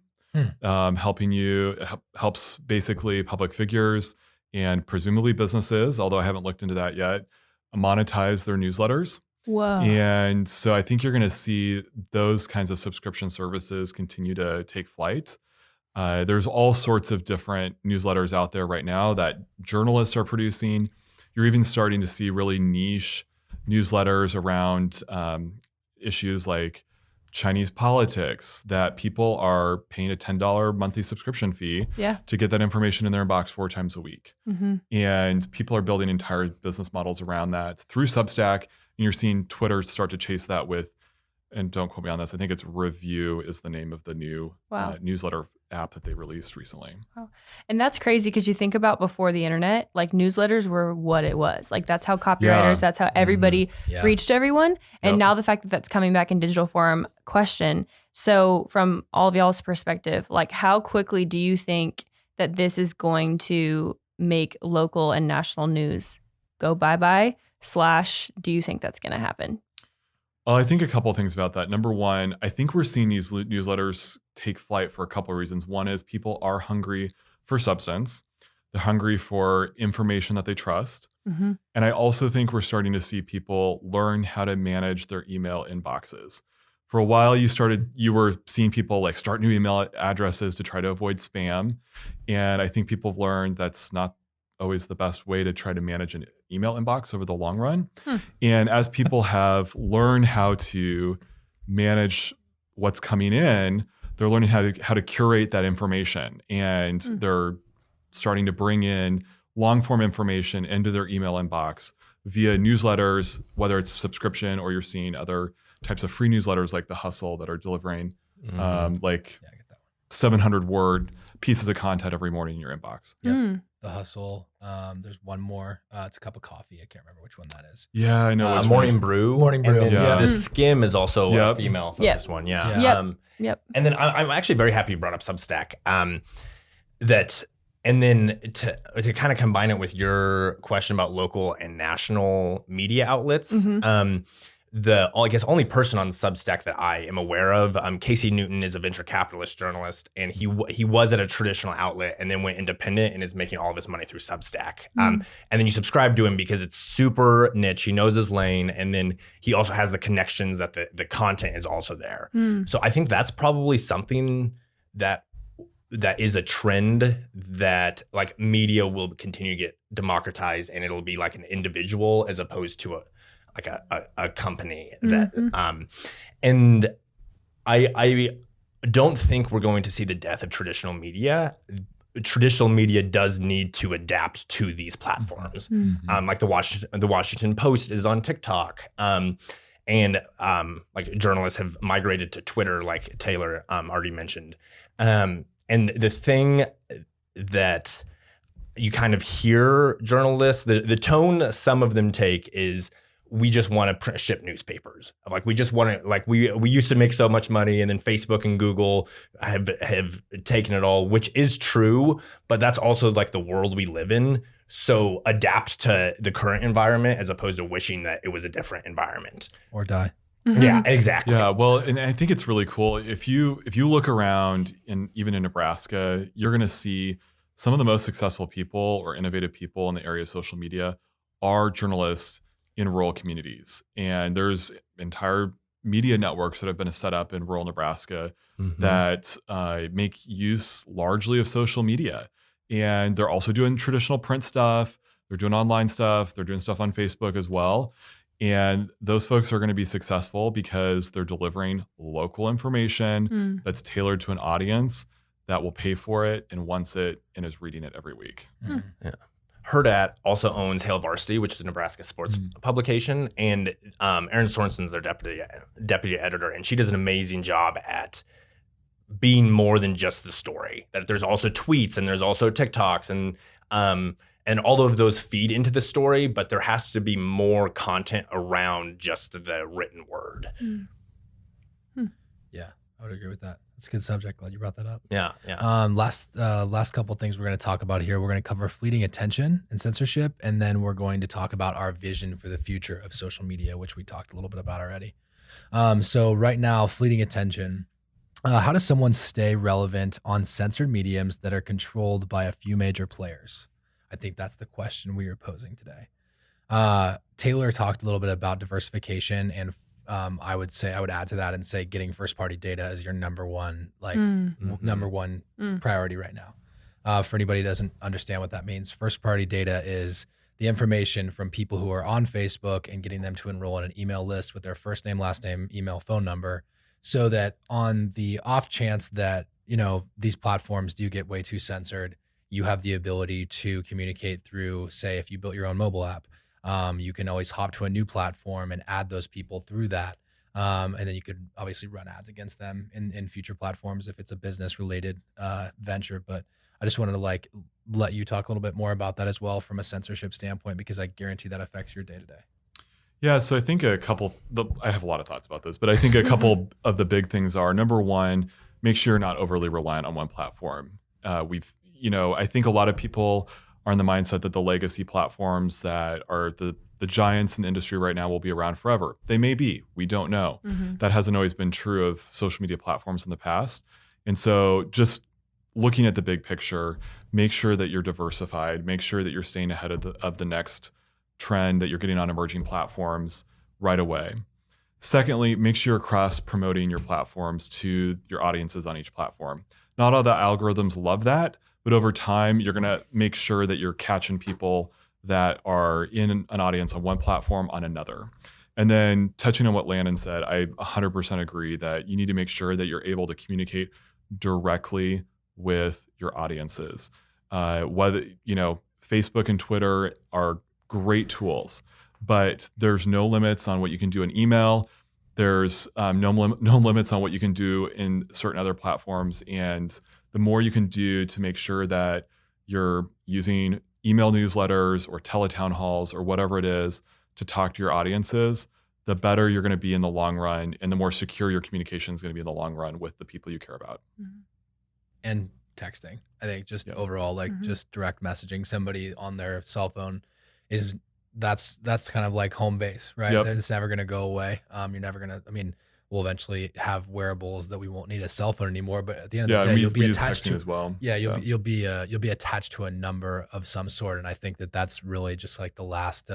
helps basically public figures and presumably businesses, although I haven't looked into that yet, monetize their newsletters. Whoa. And so I think you're going to see those kinds of subscription services continue to take flight. There's all sorts of different newsletters out there right now that journalists are producing. You're even starting to see really niche newsletters around issues like Chinese politics that people are paying a $10 monthly subscription fee to get that information in their inbox 4 times a week. And people are building entire business models around that through Substack. And you're seeing Twitter start to chase that with, and don't quote me on this, I think it's Review is the name of the new newsletter app that they released recently. Wow. And that's crazy because you think about before the internet, like newsletters were what it was. Like that's how copywriters, that's how everybody reached everyone. And now the fact that that's coming back in digital form, question. So from all of y'all's perspective, like how quickly do you think that this is going to make local and national news go bye-bye? / do you think that's going to happen? Well, I think a couple of things about that. Number one, I think we're seeing these newsletters take flight for a couple of reasons. One is people are hungry for substance. They're hungry for information that they trust. And I also think we're starting to see people learn how to manage their email inboxes. For a while, you were seeing people like start new email addresses to try to avoid spam. And I think people have learned that's not always the best way to try to manage an email inbox over the long run. And as people have learned how to manage what's coming in, they're learning how to curate that information. And they're starting to bring in long form information into their email inbox via newsletters, whether it's subscription or you're seeing other types of free newsletters like The Hustle that are delivering 700 word pieces of content every morning in your inbox. The Hustle. There's one more. It's a Cup of Coffee. I can't remember which one that is. Yeah, I know. Which Morning one. Brew. Morning Brew, And then yeah. The Skim is also a Yep. female focused one. Yeah. Yep. Yep. And then I'm actually very happy you brought up Substack. And then to kind of combine it with your question about local and national media outlets, I guess only person on Substack that I am aware of, Casey Newton, is a venture capitalist journalist, and he was at a traditional outlet and then went independent and is making all of his money through Substack. And then you subscribe to him because it's super niche. He knows his lane, and then he also has the connections that the content is also there. So I think that's probably something that is a trend that like media will continue to get democratized, and it'll be like an individual as opposed to a company that and I don't think we're going to see the death of traditional media. Traditional media does need to adapt to these platforms. Like the Washington Post is on TikTok. And like journalists have migrated to Twitter, like Taylor already mentioned. And the thing that you kind of hear journalists, the tone some of them take is, we just want to ship newspapers. Like we just want to, like we used to make so much money, and then Facebook and Google have taken it all, which is true, but that's also like the world we live in. So adapt to the current environment as opposed to wishing that it was a different environment. Or die. Yeah, exactly. Yeah, well, and I think it's really cool. If you look around, even in Nebraska, you're going to see some of the most successful people or innovative people in the area of social media are journalists in rural communities. And there's entire media networks that have been set up in rural Nebraska that make use largely of social media. And they're also doing traditional print stuff. They're doing online stuff. They're doing stuff on Facebook as well. And those folks are going to be successful because they're delivering local information that's tailored to an audience that will pay for it and wants it and is reading it every week. Yeah. Herdat also owns Hail Varsity, which is a Nebraska sports publication, and Erin Sorensen's their deputy editor, and she does an amazing job at being more than just the story. That there's also tweets and there's also TikToks and all of those feed into the story, but there has to be more content around just the written word. Yeah, I would agree with that. It's a good subject. Glad you brought that up. Yeah. Last couple of things we're going to talk about here. We're going to cover fleeting attention and censorship, and then we're going to talk about our vision for the future of social media, which we talked a little bit about already. So right now, fleeting attention. How does someone stay relevant on censored mediums that are controlled by a few major players? I think that's the question we are posing today. Taylor talked a little bit about diversification, and I would add to that and say getting first party data is your number one priority right now. For anybody who doesn't understand what that means, first party data is the information from people who are on Facebook and getting them to enroll in an email list with their first name, last name, email, phone number, so that on the off chance that, these platforms do get way too censored, you have the ability to communicate through, say, if you built your own mobile app, you can always hop to a new platform and add those people through that. And then you could obviously run ads against them in future platforms if it's a business related venture. But I just wanted to let you talk a little bit more about that as well from a censorship standpoint, because I guarantee that affects your day to day. Yeah, so I think I have a lot of thoughts about this, but I think a couple of the big things are, number one, make sure you're not overly reliant on one platform. I think a lot of people are in the mindset that the legacy platforms that are the giants in the industry right now will be around forever. They may be. We don't know. That hasn't always been true of social media platforms in the past. And so just looking at the big picture, make sure that you're diversified. Make sure that you're staying ahead of the next trend that you're getting on emerging platforms right away. Secondly, make sure you're cross-promoting your platforms to your audiences on each platform. Not all the algorithms love that, but over time, you're going to make sure that you're catching people that are in an audience on one platform on another. And then touching on what Landon said, I 100% agree that you need to make sure that you're able to communicate directly with your audiences. Facebook and Twitter are great tools, but there's no limits on what you can do in email. There's no limits on what you can do in certain other platforms. And the more you can do to make sure that you're using email newsletters or teletown halls or whatever it is to talk to your audiences, the better you're going to be in the long run, and the more secure your communication is going to be in the long run with the people you care about. And texting, I think, just overall, like just direct messaging somebody on their cell phone is that's kind of like home base, right? It's never going to go away. You're never going to, I mean, we'll eventually have wearables that we won't need a cell phone anymore, but at the end of the day, you'll be attached to as well. You'll be attached to a number of some sort. And I think that that's really just like the last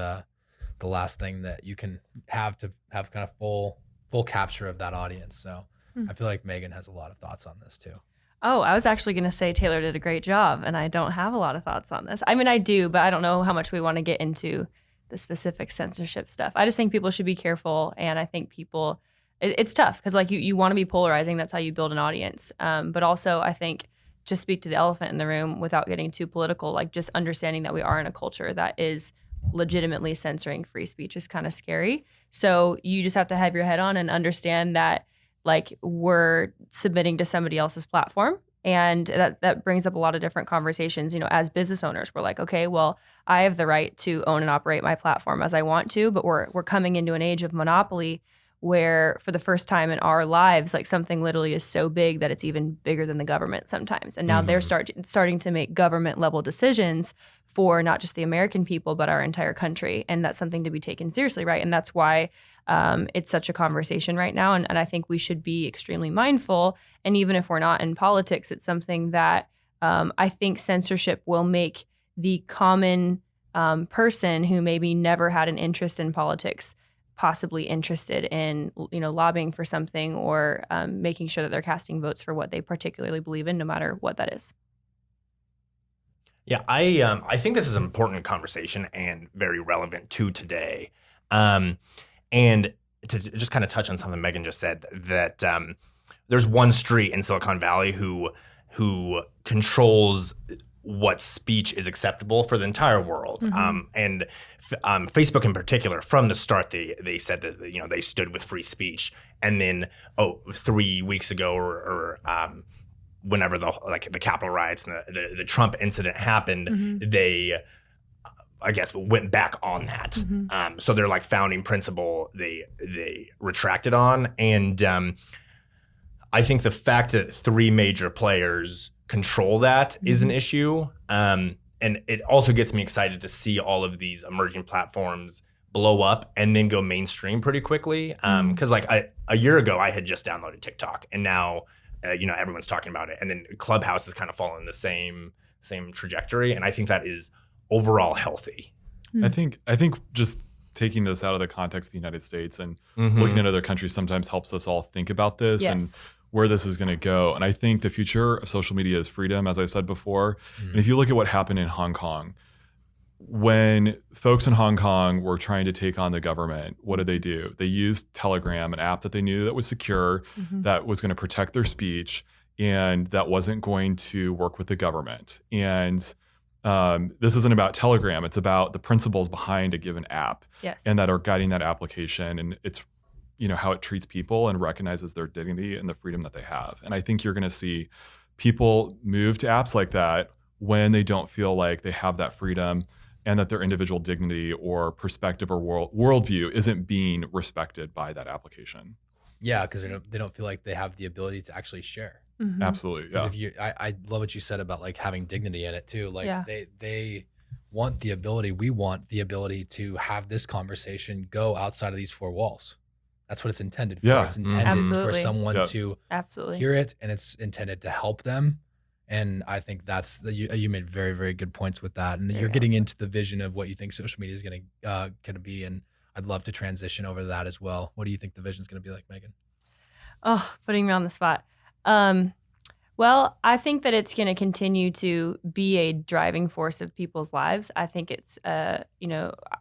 thing that you can have to have kind of full capture of that audience. So I feel like Megan has a lot of thoughts on this too. Oh, I was actually going to say Taylor did a great job, and I don't have a lot of thoughts on this. I mean, I do, but I don't know how much we want to get into the specific censorship stuff. I just think people should be careful, and I think people, it's tough because like you want to be polarizing. That's how you build an audience. But also, I think just speak to the elephant in the room without getting too political, like just understanding that we are in a culture that is legitimately censoring free speech is kind of scary. So you just have to have your head on and understand that like we're submitting to somebody else's platform. And that brings up a lot of different conversations. You know, as business owners, we're like, okay, well, I have the right to own and operate my platform as I want to, but we're coming into an age of monopoly where for the first time in our lives, like something literally is so big that it's even bigger than the government sometimes. And now they're starting to make government level decisions for not just the American people, but our entire country. And that's something to be taken seriously, right? And that's why it's such a conversation right now. And I think we should be extremely mindful. And even if we're not in politics, it's something that I think censorship will make the common person who maybe never had an interest in politics possibly interested in, you know, lobbying for something or making sure that they're casting votes for what they particularly believe in, no matter what that is. Yeah, I think this is an important conversation and very relevant to today. And to just kind of touch on something Megan just said, that there's one street in Silicon Valley who controls what speech is acceptable for the entire world. And Facebook in particular, from the start, they said that, you know, they stood with free speech. And then 3 weeks ago or whenever the Capitol riots and the Trump incident happened, they I guess went back on that. So they're like founding principle they retracted on. And I think the fact that 3 major players control that is an issue. And it also gets me excited to see all of these emerging platforms blow up and then go mainstream pretty quickly. Because like a year ago, I had just downloaded TikTok, and now everyone's talking about it. And then Clubhouse is kind of following the same trajectory. And I think that is overall healthy. I think just taking this out of the context of the United States and looking at other countries sometimes helps us all think about this and where this is going to go. And I think the future of social media is freedom, as I said before. And if you look at what happened in Hong Kong, when folks in Hong Kong were trying to take on the government, what did they do? They used Telegram, an app that they knew that was secure, that was going to protect their speech, and that wasn't going to work with the government. And this isn't about Telegram. It's about the principles behind a given app and that are guiding that application. And it's, how it treats people and recognizes their dignity and the freedom that they have. And I think you're going to see people move to apps like that when they don't feel like they have that freedom and that their individual dignity or perspective or worldview isn't being respected by that application. Yeah, because they don't feel like they have the ability to actually share. Absolutely. Yeah. I love what you said about like having dignity in it too. Like they want the ability, we want the ability to have this conversation go outside of these 4 walls. That's what it's intended for. It's intended for someone to hear it, and it's intended to help them. And I think that's you made very, very good points with that. And you're getting into the vision of what you think social media is going to be. And I'd love to transition over to that as well. What do you think the vision is going to be like, Megan? Oh, putting me on the spot. Well, I think that it's going to continue to be a driving force of people's lives. I think it's,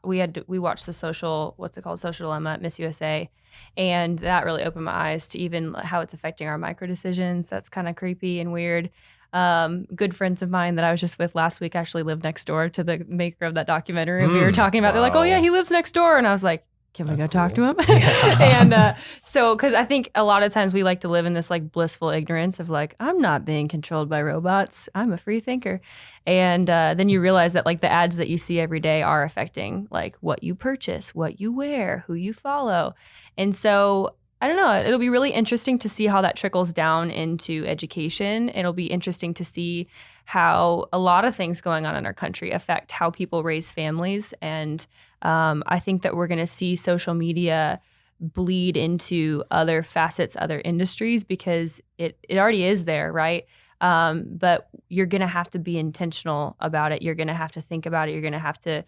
we watched the Social Dilemma at Miss USA, and that really opened my eyes to even how it's affecting our micro decisions. That's kind of creepy and weird. Good friends of mine that I was just with last week actually lived next door to the maker of that documentary. And we were talking about, they're like, oh yeah, he lives next door. And I was like, can we That's go talk to cool. him? And so, because I think a lot of times we like to live in this like blissful ignorance of like, I'm not being controlled by robots. I'm a free thinker. And then you realize that like the ads that you see every day are affecting like what you purchase, what you wear, who you follow. And so I don't know. It'll be really interesting to see how that trickles down into education. It'll be interesting to see how a lot of things going on in our country affect how people raise families. And I think that we're going to see social media bleed into other facets, other industries, because it already is there, right? But you're going to have to be intentional about it. You're going to have to think about it. You're going to have to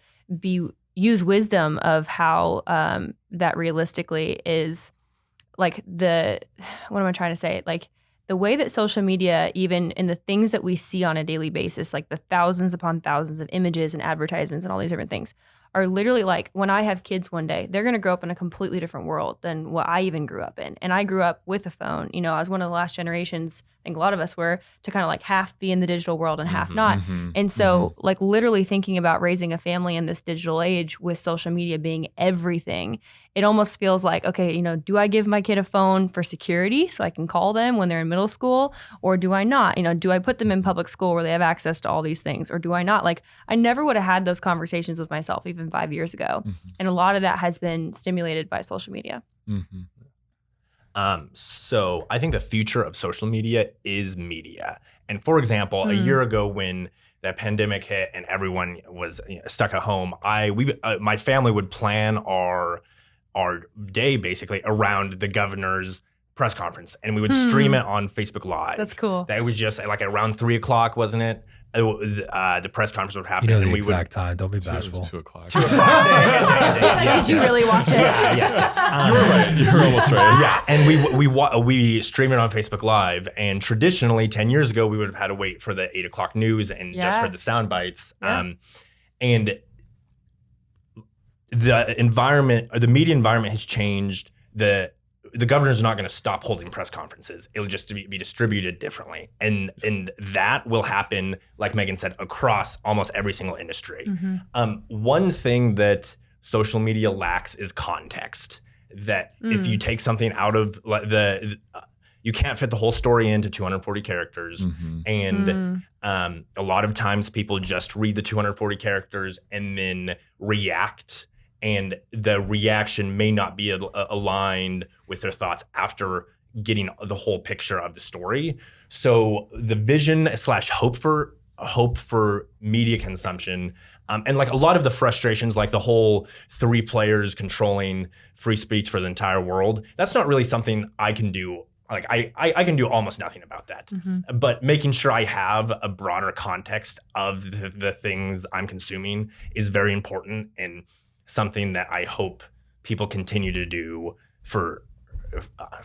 use wisdom of how that realistically is. Like what am I trying to say? Like the way that social media, even in the things that we see on a daily basis, like the thousands upon thousands of images and advertisements and all these different things, are literally like when I have kids one day, they're going to grow up in a completely different world than what I even grew up in. And I grew up with a phone. You know, I was one of the last generations, I think a lot of us were, to kind of like half be in the digital world and half not. And so like literally thinking about raising a family in this digital age with social media being everything, it almost feels like, okay, you know, do I give my kid a phone for security so I can call them when they're in middle school, or do I not? You know, do I put them in public school where they have access to all these things, or do I not? Like I never would have had those conversations with myself even 5 years ago. And a lot of that has been stimulated by social media. So I think the future of social media is media. And for example, a year ago when that pandemic hit and everyone was stuck at home, my family would plan our day basically around the governor's press conference, and we would stream it on Facebook Live. That's cool. That was just like around 3:00, wasn't it? The press conference would happen. You know and the we exact would, time. Don't be It was bashful. 2 o'clock. He's like, did you really watch it? Yes. You were right. You were almost right. Yeah, and we stream it on Facebook Live, and traditionally 10 years ago we would have had to wait for the 8:00 news and just heard the sound bites. Yeah. And the environment, or the media environment, has changed. The governor's not going to stop holding press conferences. It'll just be distributed differently, and that will happen, like Megan said, across almost every single industry. One thing that social media lacks is context. That if you take something out of you can't fit the whole story into 240 characters. And a lot of times people just read the 240 characters and then react. And the reaction may not be aligned with their thoughts after getting the whole picture of the story. So the vision / hope for media consumption, and like a lot of the frustrations, like the whole 3 players controlling free speech for the entire world, that's not really something I can do. Like I can do almost nothing about that. But making sure I have a broader context of the things I'm consuming is very important, and something that I hope people continue to do for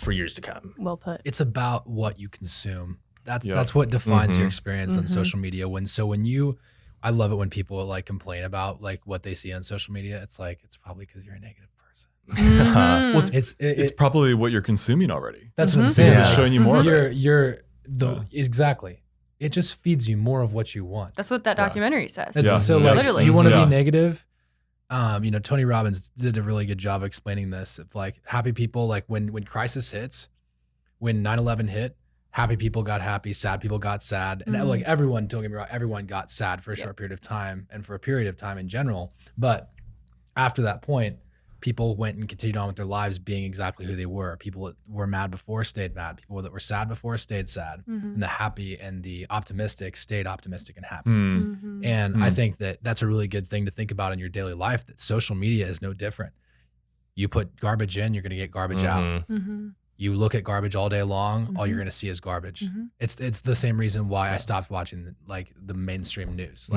years to come. Well put. It's about what you consume. That's what defines your experience on social media. I love it when people like complain about like what they see on social media. It's like, it's probably because you're a negative person. Well, it's probably what you're consuming already. That's what I'm saying. It's showing you more of it. Exactly. It just feeds you more of what you want. That's what that documentary says. So like, literally, you want to be negative. Tony Robbins did a really good job of explaining this. Of like happy people, like when crisis hits, when 9/11 hit, happy people got happy, sad people got sad, and like everyone, don't get me wrong, everyone got sad for a short period of time and for a period of time in general. But after that point, people went and continued on with their lives being exactly who they were. People that were mad before stayed mad. People that were sad before stayed sad. And the happy and the optimistic stayed optimistic and happy. And I think that that's a really good thing to think about in your daily life, that social media is no different. You put garbage in, you're going to get garbage out. You look at garbage all day long, all you're going to see is garbage. It's the same reason why I stopped watching the mainstream news.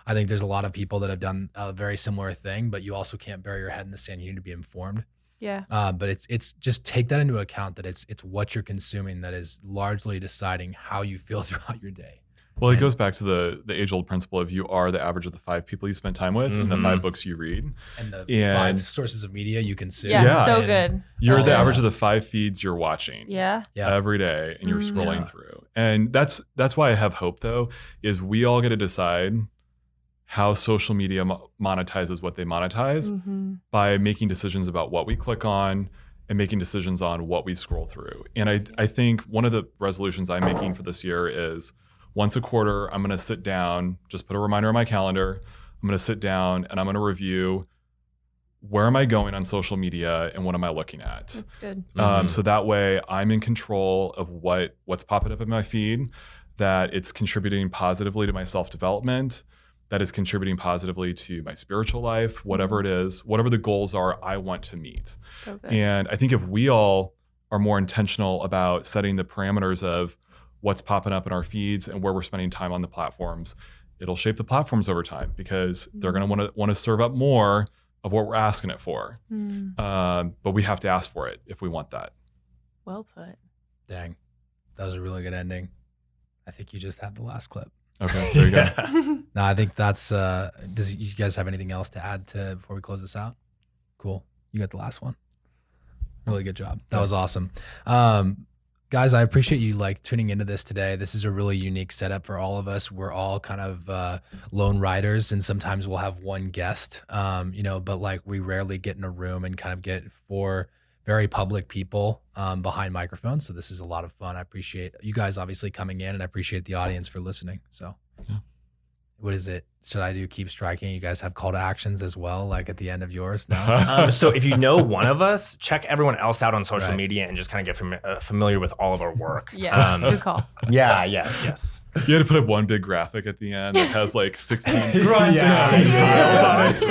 I think there's a lot of people that have done a very similar thing, but you also can't bury your head in the sand. You need to be informed. Yeah. But it's just take that into account, that it's what you're consuming that is largely deciding how you feel throughout your day. Well, it goes back to the age-old principle of you are the average of the 5 people you spend time with and the 5 books you read. And the 5 sources of media you consume. Yeah, so good. You're the average of the 5 feeds you're watching every day, and you're scrolling through. And that's why I have hope, though, is we all get to decide how social media monetizes what they monetize by making decisions about what we click on and making decisions on what we scroll through. And I think one of the resolutions I'm making for this year is once a quarter, I'm going to sit down, just put a reminder on my calendar. I'm going to sit down and I'm going to review where am I going on social media and what am I looking at? That's good. So that way I'm in control of what's popping up in my feed, that it's contributing positively to my self-development, that is contributing positively to my spiritual life, whatever it is, whatever the goals are I want to meet. So good. And I think if we all are more intentional about setting the parameters of what's popping up in our feeds and where we're spending time on the platforms, it'll shape the platforms over time because they're going to want to serve up more of what we're asking it for. But we have to ask for it if we want that. Well put. Dang, that was a really good ending. I think you just had the last clip. Okay, there you go. No, I think that's, does you guys have anything else to add before we close this out? Cool. You got the last one. Really good job. That was awesome. Guys, I appreciate you tuning into this today. This is a really unique setup for all of us. We're all kind of lone riders, and sometimes we'll have one guest, but we rarely get in a room and kind of get 4 very public people behind microphones. So this is a lot of fun. I appreciate you guys obviously coming in, and I appreciate the audience for listening. So what is it? Should I do keep striking? You guys have call to actions as well, at the end of yours? No? So if you know one of us, check everyone else out on social Right. media and just kind of get familiar with all of our work. Yeah. Good call. Yeah, yes. You had to put up one big graphic at the end that has 16 tiles on it.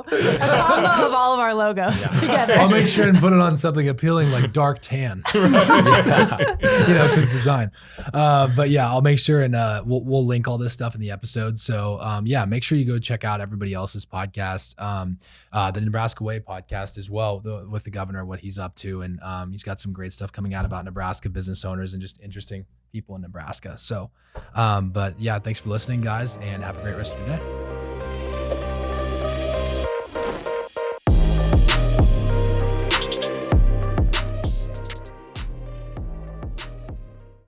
A combo of all of our logos together. I'll make sure and put it on something appealing like dark tan, because design. But yeah, I'll make sure and we'll link all this stuff in the episode. So make sure you go check out everybody else's podcast, the Nebraska Way podcast as well, with the governor, what he's up to, and he's got some great stuff coming out about Nebraska business owners and just interesting people in Nebraska. So, but yeah, thanks for listening, guys, and have a great rest of your day.